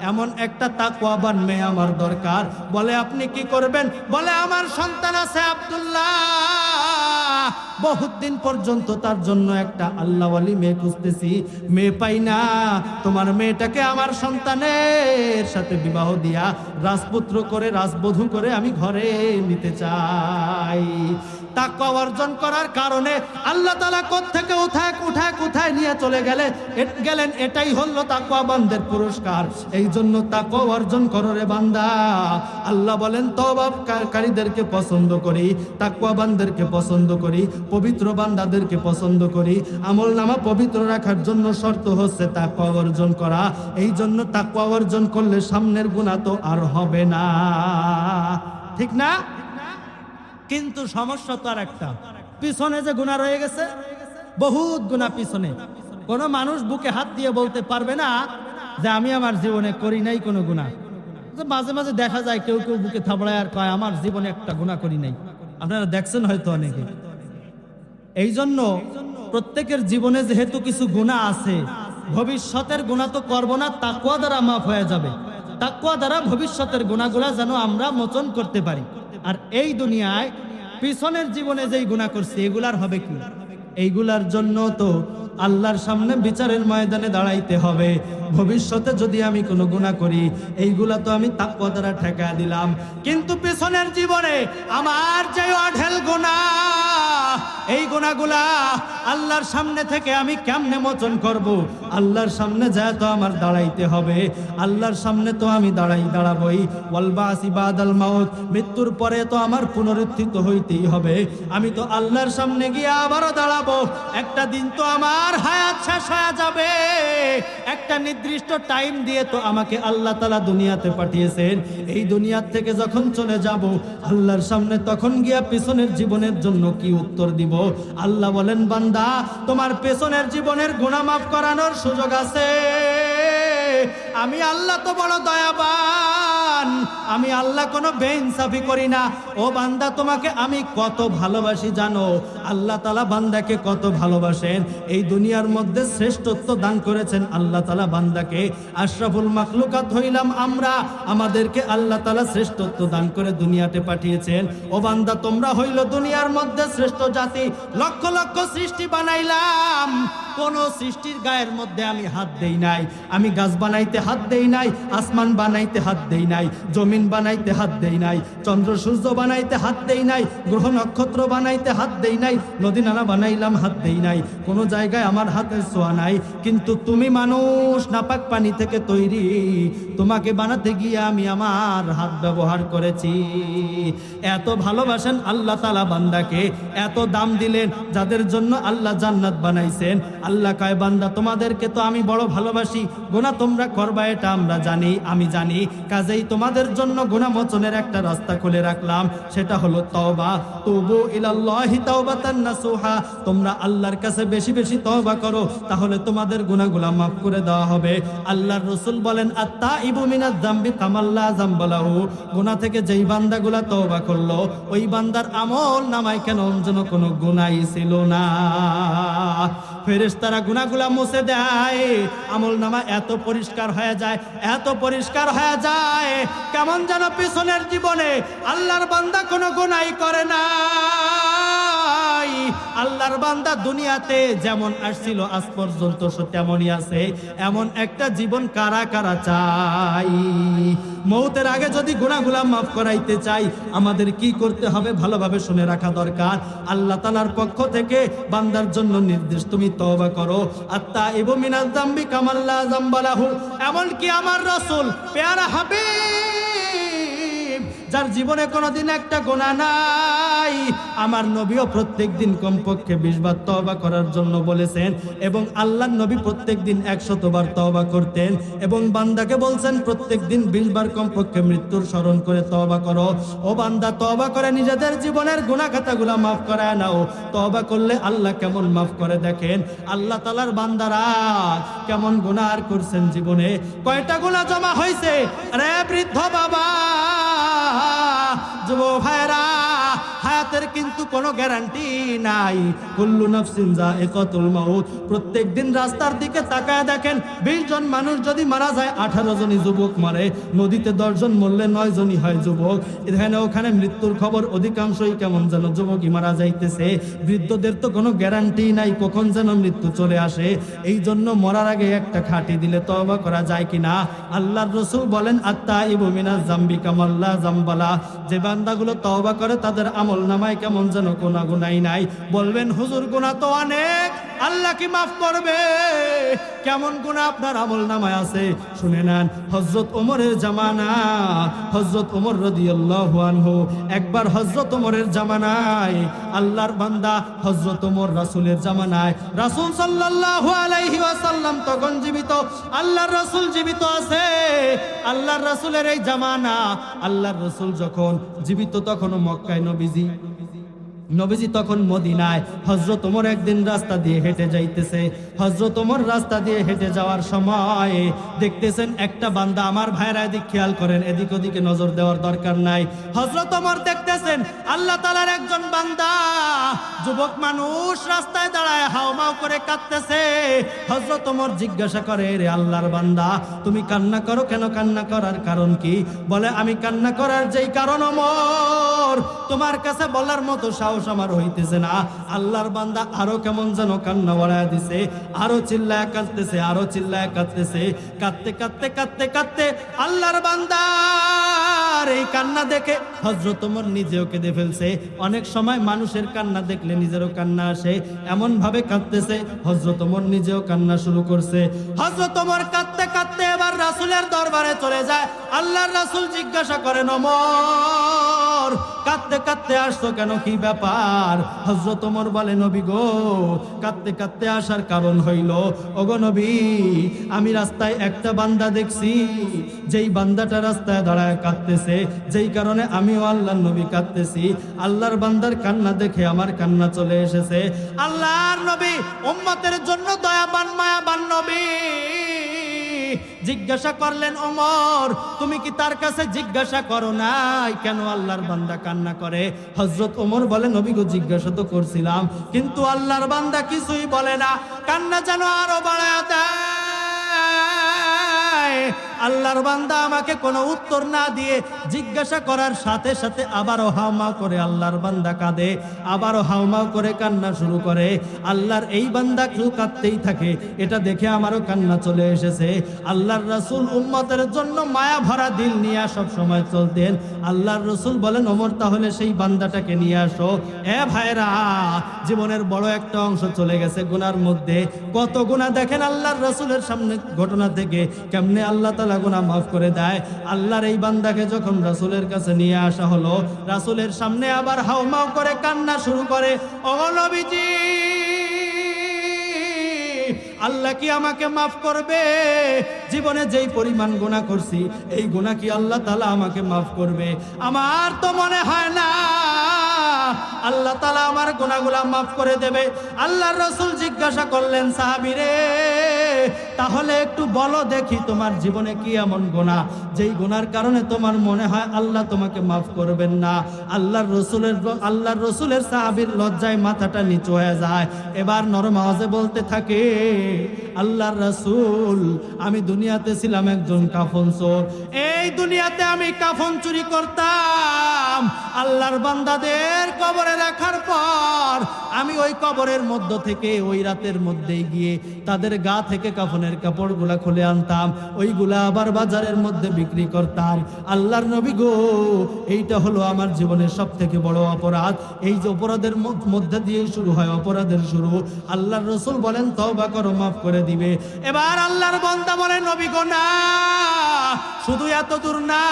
এমন একটা তাকওয়াবান মেয়ে আমার দরকার। বলে, আপনি কি করবেন? বলে, আমার সন্তান আছে আব্দুল্লাহ, বহুত দিন পর্যন্ত তার জন্য একটা আল্লাহওয়ালি মেয়ে খুঁজতেছি, মেয়ে পাই না। তোমার মেয়েটাকে আমার সন্তানের সাথে বিবাহ দিয়া রাজপুত্র করে, রাজবধূ করে আমি ঘরে নিতে চাই। তাকওয়া অর্জন করার কারণে আল্লাহ তাআলা কোত্থেকে কোথায় নিয়ে চলে গেলেন। এটাই হলো তাকওয়াবানদের পুরস্কার। এই জন্য তাকওয়া অর্জন করো রে বান্দা। আল্লাহ বলেন, তওবাকারীদেরকে পছন্দ করি, তাকওয়াবানদেরকে পছন্দ করি, পবিত্র বান্দাদেরকে পছন্দ করি। আমলনামা পবিত্র রাখার জন্য শর্ত হচ্ছে তাকওয়া অর্জন করা। এই জন্য তাকওয়া অর্জন করলে সামনের গুনাহ তো আর হবে না, ঠিক না? কিন্তু সমস্যা তো আর একটা, পিছনে যে গুনাহ রয়ে গেছে, বহুত গুনাহ পিছনে। কোন মানুষ বুকে হাত দিয়ে বলতে পারবে না যে আমি আমার জীবনে করি নাই কোনো গুনাহ। মাঝে মাঝে দেখা যায় কেউ কেউ বুকে থাবড়ায় আর কয় আমার জীবনে একটা গুনাহ করি নাই। আপনারা দেখছেন হয়তো অনেকে। এই জন্য প্রত্যেকের জীবনে যেহেতু কিছু গুনাহ আছে, ভবিষ্যতের গুনাহ তো করবো না, তাকওয়া দ্বারা মাফ হয়ে যাবে। তাকওয়া দ্বারা ভবিষ্যতের গুনাহগুলা যেন আমরা মোচন করতে পারি। আর এই দুনিয়ায় পিছনের জীবনে যেই গুনাহ করছি, এগুলার হবে কি? এইগুলার জন্য তো আল্লাহর সামনে বিচারের ময়দানে দাঁড়াইতে হবে। ভবিষ্যতে যদি আমি কোনো গুনাহ করি, এইগুলা তো আমি তাকওয়া দ্বারা ঠেকা দিলাম। কিন্তু পিছনের জীবনে আমার যে অঢেল গুনাহ, এই গুনাহগুলা আল্লাহর সামনে থেকে আমি কেমনে মোচন করব? আল্লাহর সামনে যায় তো আমার দাঁড়াইতে হবে। আল্লাহর সামনে তো আমি দাঁড়াবই। ওয়াল বাসি বাদাল মাউত, মৃত্যুর পরে তো আমার পুনরুত্থিত হইতেই হবে। আমি তো আল্লাহর সামনে গিয়ে আবারও দাঁড়াবো। একটা দিন তো আমার হায়াত শেষ হয়ে যাবে। একটা নির্দিষ্ট টাইম দিয়ে তো আমাকে আল্লাহ তাআলা দুনিয়াতে পাঠিয়েছেন। এই দুনিয়া থেকে যখন চলে যাব আল্লাহর সামনে তখন গিয়া পেছনের জীবনের জন্য কি উত্তর দিব? আল্লাহ বলেন, বান্দা তোমার পেছনের জীবনের গুনাহ মাফ করানোর সুযোগ আছে। আমি আল্লাহ তো বড় দয়াবান, আমি আল্লাহ কোনো বেইনসাফি করি না। ও বান্দা, তোমাকে আমি কত ভালোবাসি জানো? আল্লাহ তাআলা বান্দাকে কত ভালোবাসেন। এই দুনিয়ার মধ্যে শ্রেষ্ঠত্ব দান করেছেন আল্লাহ তাআলা বান্দাকে। আশরাফুল মাখলুকাত হইলাম আমরা, আমাদেরকে আল্লাহ তাআলা শ্রেষ্ঠত্ব দান করে দুনিয়াতে পাঠিয়েছেন। ও বান্দা, তোমরা হইল দুনিয়ার মধ্যে শ্রেষ্ঠ জাতি। লক্ষ লক্ষ সৃষ্টি বানাইলাম, কোন সৃষ্টির গায়ের মধ্যে আমি হাত দেই নাই। আমি গাছ বানাইতে হাত দেই নাই, আসমান বানাইতে হাত দেই নাই, জমিন বানাইতে হাত দেই নাই, চন্দ্র সূর্য বানাইতে হাত দেই নাই, গ্রহ নক্ষত্র বানাইতে হাত দেই নাই, নদী নালা বানাইলাম হাত দেই নাই। কোন জায়গায় আমার হাতের ছোঁয়া নাই। কিন্তু তুমি মানুষ, নাপাক পানি থেকে তৈরি, তোমাকে বানাতে গিয়ে আমি আমার হাত ব্যবহার করেছি। এত ভালোবাসেন আল্লাহ তাআলা বান্দাকে, এত দাম দিলেন, যাদের জন্য আল্লাহ জান্নাত বানাইছেন। আল্লাহ কয়, বান্দা তোমাদেরকে তো আমি বড় ভালোবাসি, গুনাহ তোমরা করবা এটা আমরা জানি, আমি জানি। কাজেই তোমাদের জন্য গুনাহ মোচনের একটা রাস্তা খুলে রাখলাম, সেটা হলো তওবা। তুবু ইলাল্লাহি তাওবাতান নাসুহা। তোমরা আল্লাহর কাছে বেশি বেশি তওবা করো, তাহলে তোমাদের গুনাহগুলো মাফ করে দেওয়া হবে। আল্লাহর রাসূল বলেন, আত-তাইবু মিনাজ যামবি কামাল্লা যামবালাহু। গুনাহ থেকে যেই বান্দাগুলা তওবা করলো, ওই বান্দার আমল নামায় কেন যেন কোনো গুনাহই ছিল না। ফেরেশতারা গুনাহগুলা মুছে দেয়, আমল নামা এত পরিষ্কার হয়ে যায়, এত পরিষ্কার হয়ে যায়, কেমন যেন পিছনের জীবনে আল্লাহর বান্দা কোনো গুনাহই করে না। আল্লাহর বান্দা দুনিয়াতে যেমন আসছিল আজ পর্যন্ত সে তেমনই আছে। এমন একটা জীবন কারা কারা চাই? মৌতের আগে যদি গুনাহগুলা মাফ করাইতে চাই, আমাদের কি করতে হবে ভালোভাবে শুনে রাখা দরকার। আল্লাহ তাআলার পক্ষ থেকে বান্দার জন্য নির্দেশ, তুমি তওবা করো। আত-তাইবু মিনাজ যামবি কামাল্লা যামবালাহু। এমন কি আমার রাসূল পেয়ারা হাবিব, যার জীবনে কোনোদিন একটা গুনাহ নাই, আমার নবীও প্রত্যেকদিন কমপক্ষে 20 বার তওবা করার জন্য বলেছেন। এবং আল্লাহর নবী প্রত্যেকদিন 100 বার তওবা করতেন। এবং বান্দাকে বলছেন প্রত্যেকদিন 20 বার কমপক্ষে মৃত্যুর স্মরণ করে তওবা করো। ও বান্দা, তওবা করে নিজেদের জীবনের গুনাহ খাতাগুলো মাফ করায় নাও। তওবা করলে আল্লাহ কেমন মাফ করে দেখেন। আল্লাহ তাআলার বান্দারা কেমন গুনাহ আর করছেন জীবনে, কয়টা গুনাহ জমা হয়েছে। আরে বৃদ্ধ বাবা, যুব ভাইরা, হায়াতের কিন্তু কোনো গ্যারান্টি নাই। কুল্লু নাফসিন যায়িকাতুল মাউত। প্রত্যেকদিন রাস্তার দিকে তাকায় দেখেন, 20 জন মানুষ যদি মারা যায়, 18 জনই যুবক মরে। নদীতে 10 জন মরলে 9 জনই হয় যুবক। এখানে ওখানে মৃত্যুর খবর, অধিকাংশই কেমন যেন যুবকই মারা যাইতেছে। বৃদ্ধদের তো কোনো গ্যারান্টি নাই কখন যেন মৃত্যু চলে আসে। এই জন্য মরার আগে একটা খাঁটি দিলে তওবা করা যায় কিনা। আল্লাহর রাসূল বলেন, আত-তাইবু মিনাজ যামবি কামাল্লা যামবালা। যে বান্দাগুলো তওবা করে তাদের আমল নামায় কেমন যেন কোনো গুনাহ নাই। বলবেন, হুজুর গুনাহ তো অনেক, আল্লাহ কি মাফ করবে? কেমন গুনাহ আপনার আমল নামায় আছে শুনে নেন। হযরত ওমরের জামানা, হযরত ওমর রাদিয়াল্লাহু আনহু, একবার হযরত ওমরের জামানায় আল্লাহর বান্দা হযরত ওমর রাসূলের জামানায়, রাসূল সাল্লাল্লাহু আলাইহি ওয়াসাল্লাম তখন জীবিত, আল্লাহর রাসূল জীবিত আছে। আল্লাহর রাসূলের এই জামানা, আল্লাহর রাসূল যখন জীবিত তখনও মক্কায় নবীজি তখন মদিনায়। হযরত ওমর একদিন রাস্তা দিয়ে হেঁটে যাইতেছে। হযরত ওমর রাস্তা দিয়ে হেঁটে যাওয়ার সময় দেখতেছেন একটা বান্দা, আমার ভাইরা এদিক খেয়াল করেন, এদিক ওদিকে নজর দেওয়ার দরকার নাই। হযরত ওমর দেখতেছেন আল্লাহ তাআলার একজন বান্দা, যুবক মানুষ, রাস্তায় দাঁড়ায় হাওমাও করে কাঁদতেছে। হযরত ওমর জিজ্ঞাসা করে, রে আল্লাহর বান্দা, তুমি কান্না করো কেন? কান্না করার কারণ কি? বলে, আমি কান্না করার যেই কারণ ওমর, তোমার কাছে বলার মতো সাহস আমার হইতেছে না। আল্লাহর বান্দা আরো কেমন যেন কান্না বাড়ায় দিছে, আরো চিল্লায় কাঁদতেছে, আরো চিল্লায় কাঁদতেছে। কাঁদতে কাঁদতে কাঁদতে কাঁদতে আল্লাহর বান্দার এই কান্না দেখে হযরত ওমর নিজেও কেঁদে ফেলছে। অনেক সময় মানুষের কান্না দেখলে নিজেরও কান্না আসে, এমন ভাবে কাঁদতেছে। হযরত ওমর নিজেও কান্না শুরু করছে। হযরত ওমর কাঁদতে কাঁদতে এবার রাসূলের দরবারে চলে যায়। আল্লাহর রাসূল জিজ্ঞাসা করেন, ওমর ওমর কাঁদতে কাঁদতে আসছো কেন, কি ব্যাপার? হযরত ওমর বলে, নবী গো, কাঁদতে কাঁদতে আসার কারণ হইল, ওগো নবী, আমি রাস্তায় একটা বান্দা দেখছি, যেই বান্দাটা রাস্তায় দাঁড়ায় কাঁদতেছে, যেই কারণে আমিও আল্লাহর নবী কাঁদতেছি। আল্লাহর বান্দার কান্না দেখে আমার কান্না চলে এসেছে। আল্লাহর নবী উম্মতের জন্য দয়াবান মায়াবান নবী। জিজ্ঞাসা করলেন, ওমর, তুমি কি তার কাছে জিজ্ঞাসা করো নাই কেন আল্লাহর বান্দা কান্না করে? হযরত ওমর বলে, নবী গো, জিজ্ঞাসা তো করছিলাম, কিন্তু আল্লাহর বান্দা কিছুই বলে না, কান্না যেন আরো বাড়ায় দেয়। আল্লাহর বান্দা আমাকে কোনো উত্তর না দিয়ে জিজ্ঞাসা করার সাথে সাথে আবারও হাউমাউ করে আল্লাহর বান্দা কাঁদে, আবারও হাউমাউ করে কান্না শুরু করে। আল্লাহর এই বান্দা কেউ কাঁদতেই থাকে, এটা দেখে আমারও কান্না চলে এসেছে। আল্লাহর রাসূল উম্মতের জন্য মায়া ভরা দিল নিয়ে সব সময় চলতেন। আল্লাহর রাসূল বলেন, ওমর, তাহলে সেই বান্দাটাকে নিয়ে আসো। ভাইরা, জীবনের বড় একটা অংশ চলে গেছে গুনার মধ্যে। কত গুনাহ দেখেন আল্লাহর রাসূলের সামনে ঘটনা থেকে কেমনে আল্লাহ তাআলা গুনাহ মাফ করে দেয়। আল্লাহর এই বান্দাকে যখন রাসূলের কাছে নিয়ে আসা হলো, রাসূলের সামনে আবার হাউমাউ করে কান্না শুরু করে, ও নবীজি, আল্লাহ কি আমাকে মাফ করবে? জীবনে যেই পরিমাণ গুনাহ করছি, এই গুনাহ কি আল্লাহ তাআলা আমাকে মাফ করবে? আমার তো মনে হয় না আল্লাহ তাআলা আমার গুনাহগুলো মাফ করে দেবে। আল্লাহর রাসূল জিজ্ঞাসা করলেন, সাহাবী রে, তাহলে একটু বলো দেখি, তোমার জীবনে কি এমন গুনাহ যেই গুনার কারণে তোমার মনে হয় আল্লাহ তোমাকে মাফ করবেন না? আল্লাহর রাসূলের সাহাবীর লজ্জায় মাথাটা নিচু হয়ে যায়। এবার নরম আওয়াজে বলতে থাকে, আল্লাহর রাসূল, আমি দুনিয়াতে ছিলাম একজন কাফন চোর। এই দুনিয়াতে আমি কাফন চুরি করতাম। আল্লাহর বান্দাদের কবরে রাখার পর আমি ওই কবরের মধ্য থেকে ওই রাতের মধ্যেই গিয়ে তাদের গা থেকে কাফনের কাপড়গুলা খুলে আনতাম, ওইগুলা আবার বাজারের মধ্যে বিক্রি করতাম। আল্লাহর নবী গো, এইটা হলো আমার জীবনের সব থেকে বড় অপরাধ। এই যে অপরাধের মধ্যে দিয়ে শুরু হয় অপরাধের শুরু। আল্লাহর রাসূল বলেন, তওবা করো, মাফ করে দিবে। এবার আল্লাহর বান্দা বলে, নবী গো, না, শুধু এত দূর না,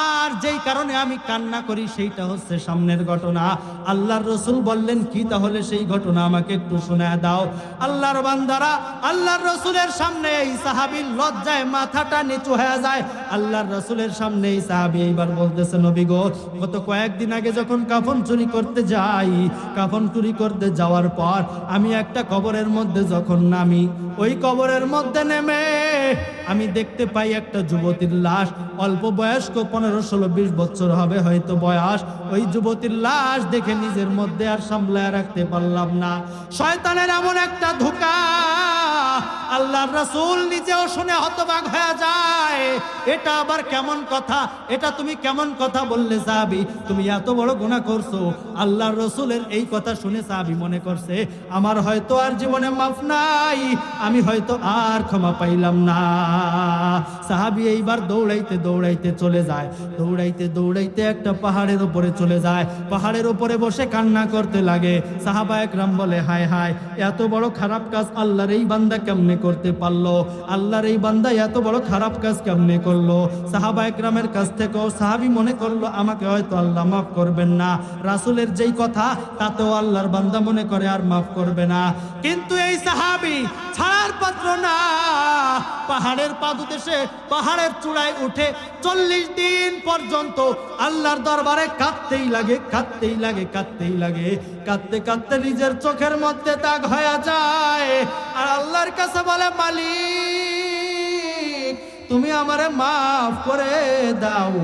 আর যেই কারণে আমি কান্না করি সেইটা হচ্ছে সামনের ঘটনা। আল্লাহর রাসূল বললেন, কি তাহলে সেই ঘটনা আমাকে একটু শোনায় দাও। আল্লাহর বান্দারা আল্লাহর রাসূলের সামনে এই সাহাবীর লজ্জায় মাথাটা নিচু হয়ে যায়। আল্লাহর রাসূলের সামনে এই সাহাবী এইবার বলতেছে, নবী গো, গত কয়েকদিন আগে যখন কাফন চুরি করতে যাই, কাফন চুরি করতে যাওয়ার পর আমি একটা কবরের মধ্যে যখন নামি, ওই কবরের মধ্যে নেমে আমি দেখতে পাই একটা যুবতীর লাশ, অল্প বয়স্ক, 15-16-20 বছর হবে হয়তো বয়স। ওই যুবতীর লাশ দেখে নিজের মধ্যে আর সামলায় রাখতে পারলাম না। শয়তানের এমন একটা ধোঁকা, আল্লাহর রাসূল নিজেও শুনে হতবাক হয়ে যায়। এটা আবার কেমন কথা? এটা তুমি কেমন কথা বললে সাহাবী? তুমি এত বড় গুনাহ করছো। আল্লাহর রাসূলের এই কথা শুনে সাহাবী মনে করছে, আমার হয়তো আর জীবনে মাফ নাই, আমি হয়তো আর ক্ষমা পাইলাম না। সাহাবী এইবার দৌড়াইতে দৌড়াইতে চলে যায়, দৌড়াইতে দৌড়াইতে একটা পাহাড়ের উপরে চলে যায়। পাহাড়ের উপরে বসে কান্না করতে লাগে। সাহাবায়ে কেরাম বলে, হায় হায়, এত বড় খারাপ কাজ আল্লাহর এই বান্দা কেমনে করতে পারলো? আল্লাহর এই বান্দা এত বড় খারাপ কাজ কেমনে করলো? সাহাবায়ে কেরামের কাছ থেকেও সাহাবী মনে করলো, আমাকে হয়তো আল্লাহ মাফ করবেন না। রাসূলের যেই কথা তাতেও আল্লাহর বান্দা মনে করে আর মাফ করবে না। কিন্তু এই সাহাবী ছাড়ার পাত্র না। পাহাড়ের পাদদেশে পাহাড়ের চূড়ায় উঠে 40 দিন পর্যন্ত আল্লাহর দরবারে কাঁদতেই লাগে, কাঁদতেই লাগে, কাঁদতেই লাগে। কাঁদতে কাঁদতে নিজের চোখের মধ্যে দাগ হয়ে যায়। আর আল্লাহর কাছে বলে, মালিক, তুমি আমারে মাফ করে দাও।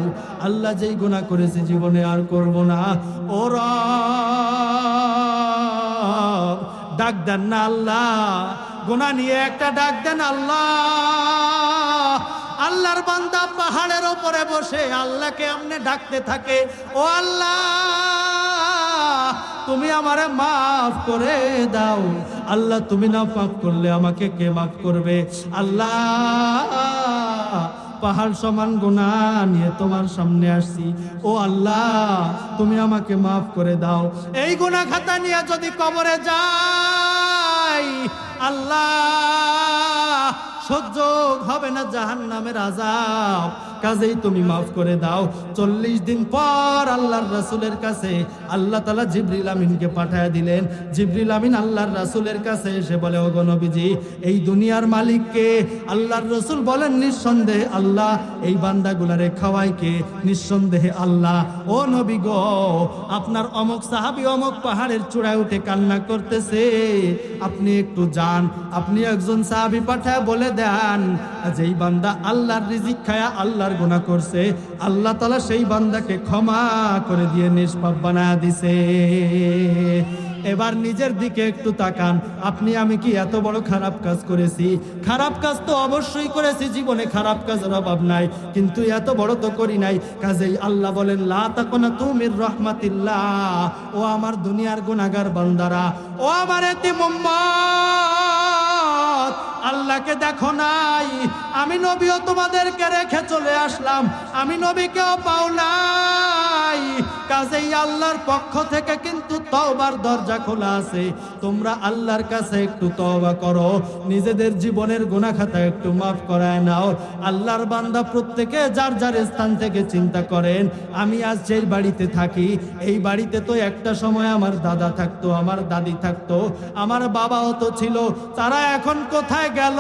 আল্লাহ, যেই গুনাহ করেছে জীবনে আর করব না। ও রব, ডাক দেন না আল্লাহ, গুনাহ নিয়ে একটা ডাক দেন আল্লাহ। আল্লাহর বান্দা পাহাড়ের উপরে বসে আল্লাহকে এমনি ডাকতে থাকে, ও আল্লাহ, তুমি আমারে মাফ করে দাও। আল্লাহ, তুমি না মাফ করলে আমাকে কে মাফ করবে? আল্লাহ, পাহাড় সমান গুনাহ নিয়ে তোমার সামনে আসছি, ও আল্লাহ, তুমি আমাকে মাফ করে দাও। এই গুনাহ খাতা নিয়ে যদি কবরে যাই, আল্লাহ, সহ্য হবে না জাহান্নামের আযাব, কাজেই তুমি মাফ করে দাও। 40 দিন পর আল্লাহর রাসূলের কাছে আল্লাহ তাআলা জিবরিল আমিনকে পাঠায় দিলেন। জিবরিল আমিন আল্লাহর রাসূলের কাছে এসে বলে, ওগো নবীজি, এই দুনিয়ার মালিক কে? আল্লাহর রাসূল বলেন, নিঃসন্দেহে আল্লাহ। এই বান্দাগুলারে খাওয়ায় কে? নিঃসন্দেহে আল্লাহ। ও নবী গো, আপনার অমুক সাহাবী অমুক পাহাড়ের চূড়ায় উঠে কান্না করতেছে, আপনি একটু যান, আপনি একজন সাহাবী পাঠায় বলে দেন, যেই বান্দা আল্লাহর রিজিক খায়া আল্লাহর গুনাহ করছে, আল্লাহ তাআলা সেই বান্দাকে ক্ষমা করে দিয়ে নিষ্পাপ বানায় দিছে। এবার নিজের দিকে একটু তাকান, আপনি আমি কি এত বড় খারাপ কাজ করেছি? খারাপ কাজ তো অবশ্যই করেছি, জীবনে খারাপ কাজের অভাব নাই, কিন্তু এত বড় তো করি নাই। কাজেই আল্লাহ বলেন, লা তাকুনাতু মির রাহমাতিল্লাহ। ও আমার দুনিয়ার গুনাহগার বান্দারা, ও আমার এতিম উম্মত, আল্লাহকে দেখো নাই? আমি নবীও তোমাদেরকে রেখে চলে আসলাম, আমি নবীকেও পাও নাই। কাজেই আল্লাহর পক্ষ থেকে কিন্তু তওবার দরজা খোলা আছে। তোমরা আল্লাহর কাছে একটু তওবা করো, নিজেদের জীবনের গুনাহ খাতা একটু মাফ করায় নাও। আল্লাহর বান্দা প্রত্যেকে যার যার স্থান থেকে চিন্তা করেন, আমি আজ যেই বাড়িতে থাকি, এই বাড়িতে তো একটা সময় আমার দাদা থাকতো, আমার দাদি থাকতো, আমার বাবাও তো ছিল, তারা এখন কোথায় গেল?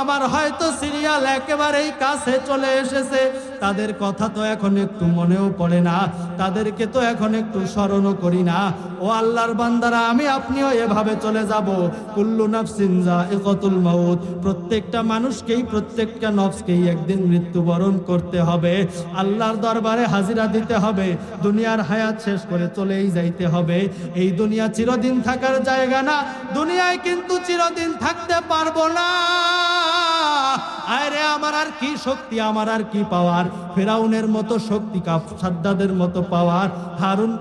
আমার হয়তো সিরিয়াল একেবারেই কাছে চলে এসেছে, তাদের কথা তো এখন একটু মনেও পড়ে না, তাদেরকে তো এখন একটু স্মরণও করি না। ও আল্লাহর বান্দারা, আমি আপনিও এভাবে চলে যাব। কুল্লু নাফসিন যায়িকাতুল মাউত, প্রত্যেকটা মানুষকেই, প্রত্যেকটা নফসকেই একদিন মৃত্যুবরণ করতে হবে, আল্লাহর দরবারে হাজিরা দিতে হবে, দুনিয়ার হায়াত শেষ করে চলেই যাইতে হবে। এই দুনিয়া চিরদিন থাকার জায়গা না, দুনিয়ায় কিন্তু চিরদিন থাকতে পারবো না। আরে আমার আর কি শক্তি, আমার আর কি পাওয়ার? ফেরাউনের মতো শক্তি, সাদ্দাদের মতো পাওয়ার, হারুন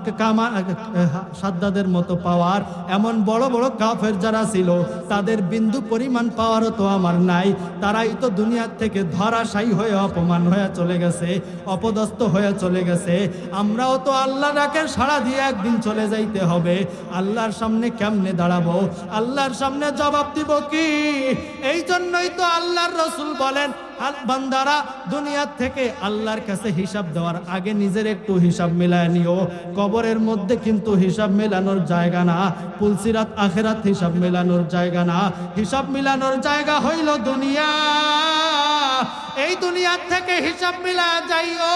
সাদ্দাদের মতো পাওয়ার, এমন বড় বড় কাফের যারা ছিল, তাদের বিন্দু পরিমাণ পাওয়ারও তো আমার নাই। তারাই তো দুনিয়ার থেকে ধরাশায়ী হয়ে অপমান হয়ে চলে গেছে, অপদস্থ হয়ে চলে গেছে। আমরাও তো আল্লাহ ডাকে সাড়া দিয়ে একদিন চলে যাইতে হবে। আল্লাহর সামনে কেমনে দাঁড়াবো? আল্লাহর সামনে জবাব দিব কি? এই জন্যই তো আল্লাহর রাসূল বলেন, বান্দারা, দুনিয়ার থেকে আল্লাহর কাছে হিসাব দেওয়ার আগে নিজের একটু হিসাব মিলায় নিও। কবরের মধ্যে কিন্তু হিসাব মেলানোর জায়গা না, পুলসিরাত আখিরাত হিসাব মেলানোর জায়গা না, হিসাব মিলানোর জায়গা হইল দুনিয়া। এই দুনিয়ার থেকে হিসাব মিলা যাইও,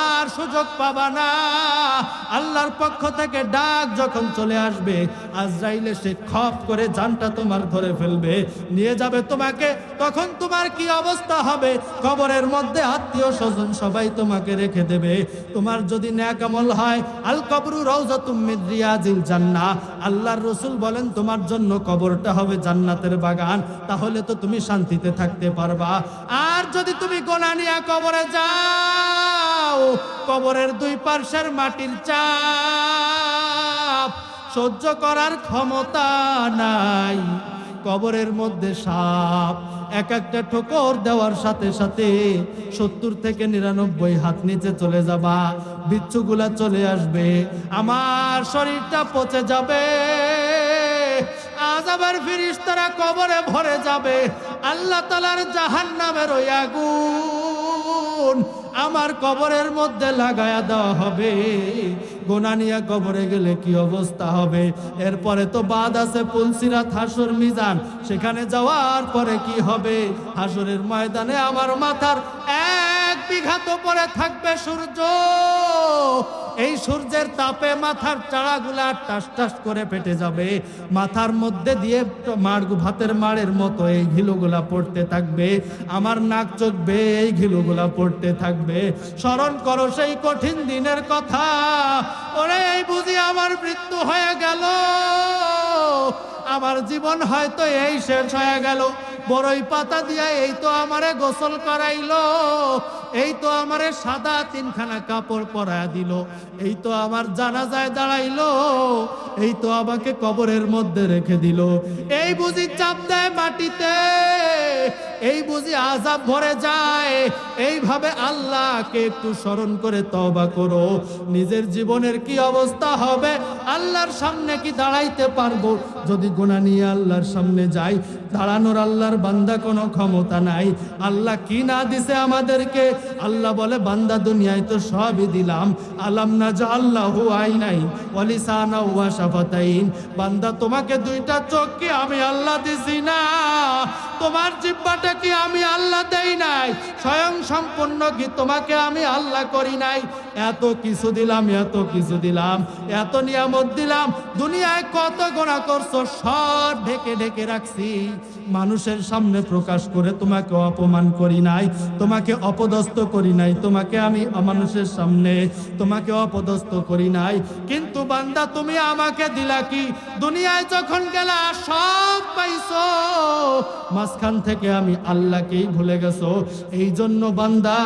আর সুযোগ পাবা না। আল্লাহর পক্ষ থেকে ডাক যখন চলে আসবে, আজরাইল এসে খপ করে জানটা তোমার ধরে ফেলবে, নিয়ে যাবে তোমাকে। তখন তোমার কি অবস্থা হবে? কবরের মধ্যে আত্মীয় স্বজন সবাই তোমাকে রেখে দেবে। তোমার যদি নেক আমল হয়, আল কবরু রাউযাতুম মিন রিয়াজিল জান্নাহ, আল্লাহর রাসূল বলেন তোমার জন্য কবরটা হবে জান্নাতের বাগান, তাহলে তো তুমি শান্তিতে থাকতে পারবা। আর যদি তুমি গোনা নিয়ে কবরে যাও, কবরের দুই পার্শ্বের মাটির চাপ সহ্য করার ক্ষমতা নাই। কবরের মধ্যে সাপ, এক একটা ঠোকর দেওয়ার সাথে সাথে 70 থেকে 99 হাত নিচে চলে যাবা, বিচ্ছুগুলা চলে আসবে, আমার শরীরটা পচে যাবে, আযাবের ফেরেশতারা কবরে ভরে যাবে, আল্লাহ তাআলার জাহান্নামের ওই আগুন আমার কবরের মধ্যে লাগায়া দেওয়া হবে। গোনা নিয়ে কবরে গেলে কি অবস্থা হবে? এরপরে তো বাদ আছে পুলসিরাত, হাসর, মিজান। সেখানে যাওয়ার পরে কি হবে? হাসরের ময়দানে আমার মাথার 1 বিঘা তো পরে থাকবে সূর্য। এই সূর্যের তাপে মাথার চাড়াগুলা টাস টাস করে ফেটে যাবে, মাথার মধ্যে দিয়ে ভাতের মাড়ের মতো এই ঘিলুগুলা পড়তে থাকবে, আমার নাক চোখবে এই ঘিলুগুলা পড়তে থাকবে। স্মরণ করো সেই কঠিন দিনের কথা। ওরে, এই বুঝি আমার মৃত্যু হয়ে গেল, আমার জীবন হয়তো এই শেষ হয়ে গেল। বড়ই পাতা দিয়া এই তো আমারে গোসল করাইলো, এই তো আমারে সাদা 3খানা কাপড় পরায়া দিল, এই তো আমার জানাজায় দাঁড়াইলো, এই তো আমাকে কবরের মধ্যে রেখে দিল। এই বুঝি চাপ দেয় মাটিতে, এই বুঝি আযাব ভরে যায়। এইভাবে আল্লাহকে একটু স্মরণ করে তওবা করো। নিজের জীবনের কি অবস্থা হবে, আল্লাহর সামনে কি দাঁড়াইতে পারবো? যদি গুনাহ নিয়ে আল্লাহর সামনে যাই, দাঁড়ানোর আল্লাহর বান্দা কোনো ক্ষমতা নাই। আল্লাহ কি না দিছে আমাদেরকে? আল্লাহ বলে, বান্দা দুনিয়ায় তো সবই দিলাম। আলাম নাজআল লাহু আইনাইন ওয়া লিসানান ওয়া শাফাতাইন। বান্দা তোমাকে দুইটা চোখ কি আমি আল্লাহ দিছি না? তোমার জিহ্বাটা কি আমি আল্লাহ দেই নাই? স্বয়ং সম্পূর্ণ কি তোমাকে আমি আল্লাহ করি নাই? এত কিছু দিলাম, এত কিছু দিলাম, এত নিয়ামত দিলাম। দুনিয়ায় কত গুনাহ করছো, সব ঢেকে ঢেকে রাখছি। মানুষের সামনে প্রকাশ করে তোমাকে অপমান করি নাই, তোমাকে অপদস্থ করি নাই, তোমাকে আমি মানুষের সামনে তোমাকে অপদস্থ করি নাই। কিন্তু বান্দা তুমি আমাকে দিলা কি? দুনিয়ায় যখন গেলা সব পাইছো, মাঝখান থেকে আমি আল্লাহকেই ভুলে গেছো। এই জন্য বান্দা,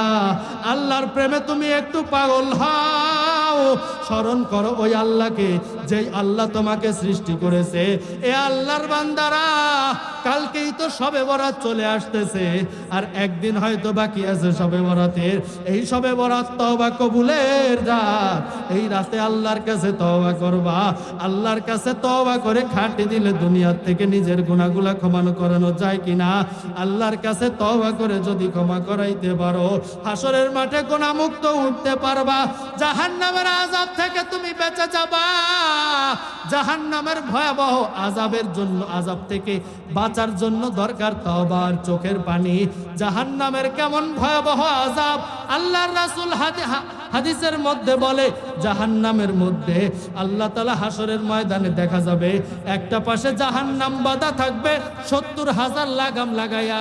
আল্লাহর প্রেমে তুমি একটু পাগল হও। স্মরণ করো ওই আল্লাহকে, যেই আল্লাহ তোমাকে সৃষ্টি করেছে। এ আল্লাহর বান্দারা, কালকেই তো শবে বরাত চলে আসতেছে, আর একদিন হয়তো বাকি আছে শবে বরাতের। এই শবে বরাত তওবা কবুলের রাত। এই রাতে আল্লাহর কাছে তওবা করবা। আল্লাহর কাছে তওবা করে খাটি দিলে দুনিয়ার থেকে নিজের গুনাহগুলা ক্ষমা করানো যায় কিনা? আল্লাহর কাছে তওবা করে যদি ক্ষমা করাইতে পারো, হাসরের মাঠে গুনাহমুক্ত উঠতে পারবা। জাহান্নামের আযাব থেকে তুমি বেঁচে যাবা। জাহান্নামের ভয়াবহ আযাবের জন্য, আযাব থেকে বাঁচার জন্য দরকার তওবা আর চোখের পানি। জাহান্নামের কেমন ভয়াবহ আযাব আল্লাহর রাসূল হাদিসের মধ্যে বলে, জাহান্নামের মধ্যে আল্লাহ তাআলা হাসরের ময়দানে দেখা যাবে, একটা পাশে জাহান্নাম বাঁধা থাকবে ৭০,০০০ লাগাম লাগাইয়া,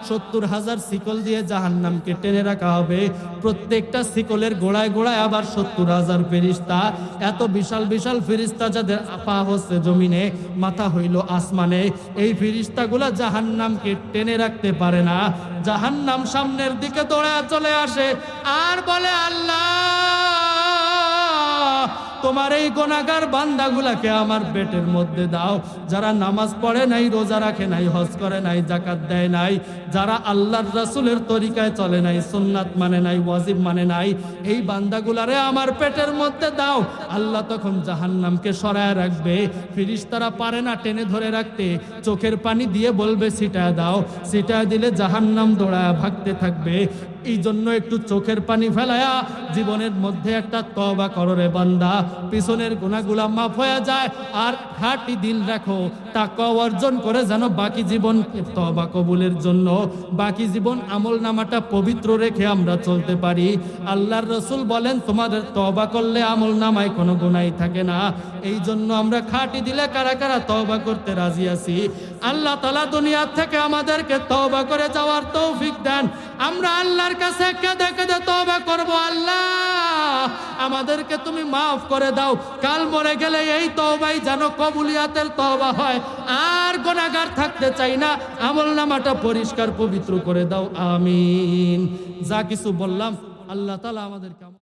৭০,০০০ শিকল দিয়ে জাহান্নামকে টেনে রাখা হবে। প্রত্যেকটা শিকলের গোড়ায় গোড়ায় আবার ৭০,০০০ ফেরেশতা। এত বিশাল বিশাল ফেরেশতা, যাদের পা হচ্ছে জমিনে, মাথা হইল আসমানে। এই ফেরেশতাগুলা জাহান্নামকে টেনে রাখতে পারে না। জাহান্নাম সামনের দিকে দৌড়ায় চলে আসে আর বলে, আল্লাহ, তোমার এই গুনাহগার বান্দাগুলাকে আমার পেটের মধ্যে দাও। যারা নামাজ পড়ে নাই, রোজা রাখে নাই, হজ করে নাই, যাকাত দেয় নাই, যারা আল্লাহর রাসূলের তরিকায় চলে নাই, সুন্নাত মানে নাই, ওয়াজিব মানে নাই, এই বান্দাগুলারে আমার পেটের মধ্যে দাও। আল্লাহ তখন জাহান্নামকে সরায় রাখবে। ফেরেশতারা পারে না টেনে ধরে রাখতে, চোখের পানি দিয়ে বলবে ছিটায় দাও। ছিটায় দিলে জাহান্নাম দৌড়ায় ভাগতে থাকবে। এই জন্য একটু চোখের পানি ফেলায়া জীবনের মধ্যে একটা তওবা করো রে বান্দা, পিছনের গুনাহগুলা মাফ হয়ে যায়। আর খাঁটি দিল রাখো, তাকওয়া অর্জন করে যেন বাকি জীবন তওবা কবুলের জন্য, বাকি জীবন আমল নামাটা পবিত্র রেখে আমরা চলতে পারি। আল্লাহর রাসূল বলেন, তোমাদের তওবা করলে আমল নামায় কোনো গুনাহই থাকে না। এই জন্য আমরা খাঁটি দিলে কারা কারা তওবা করতে রাজি আছি? আল্লাহ তাআলা দুনিয়া থেকে আমাদেরকে তওবা করে যাওয়ার তৌফিক দেন। আমরা আল্লাহর কাছে কেঁদে কেঁদে তওবা করব, আল্লাহ আমাদেরকে তুমি মাফ করে দাও। কাল মরে গেলে এই তওবাই যেন কবুলিয়াতের তওবা হয়। আর গুনাহগার থাকতে চাই না, আমলনামাটা পরিষ্কার পবিত্র করে দাও, আমিন। যা কিছু বললাম, আল্লাহ তাআলা আমাদেরকে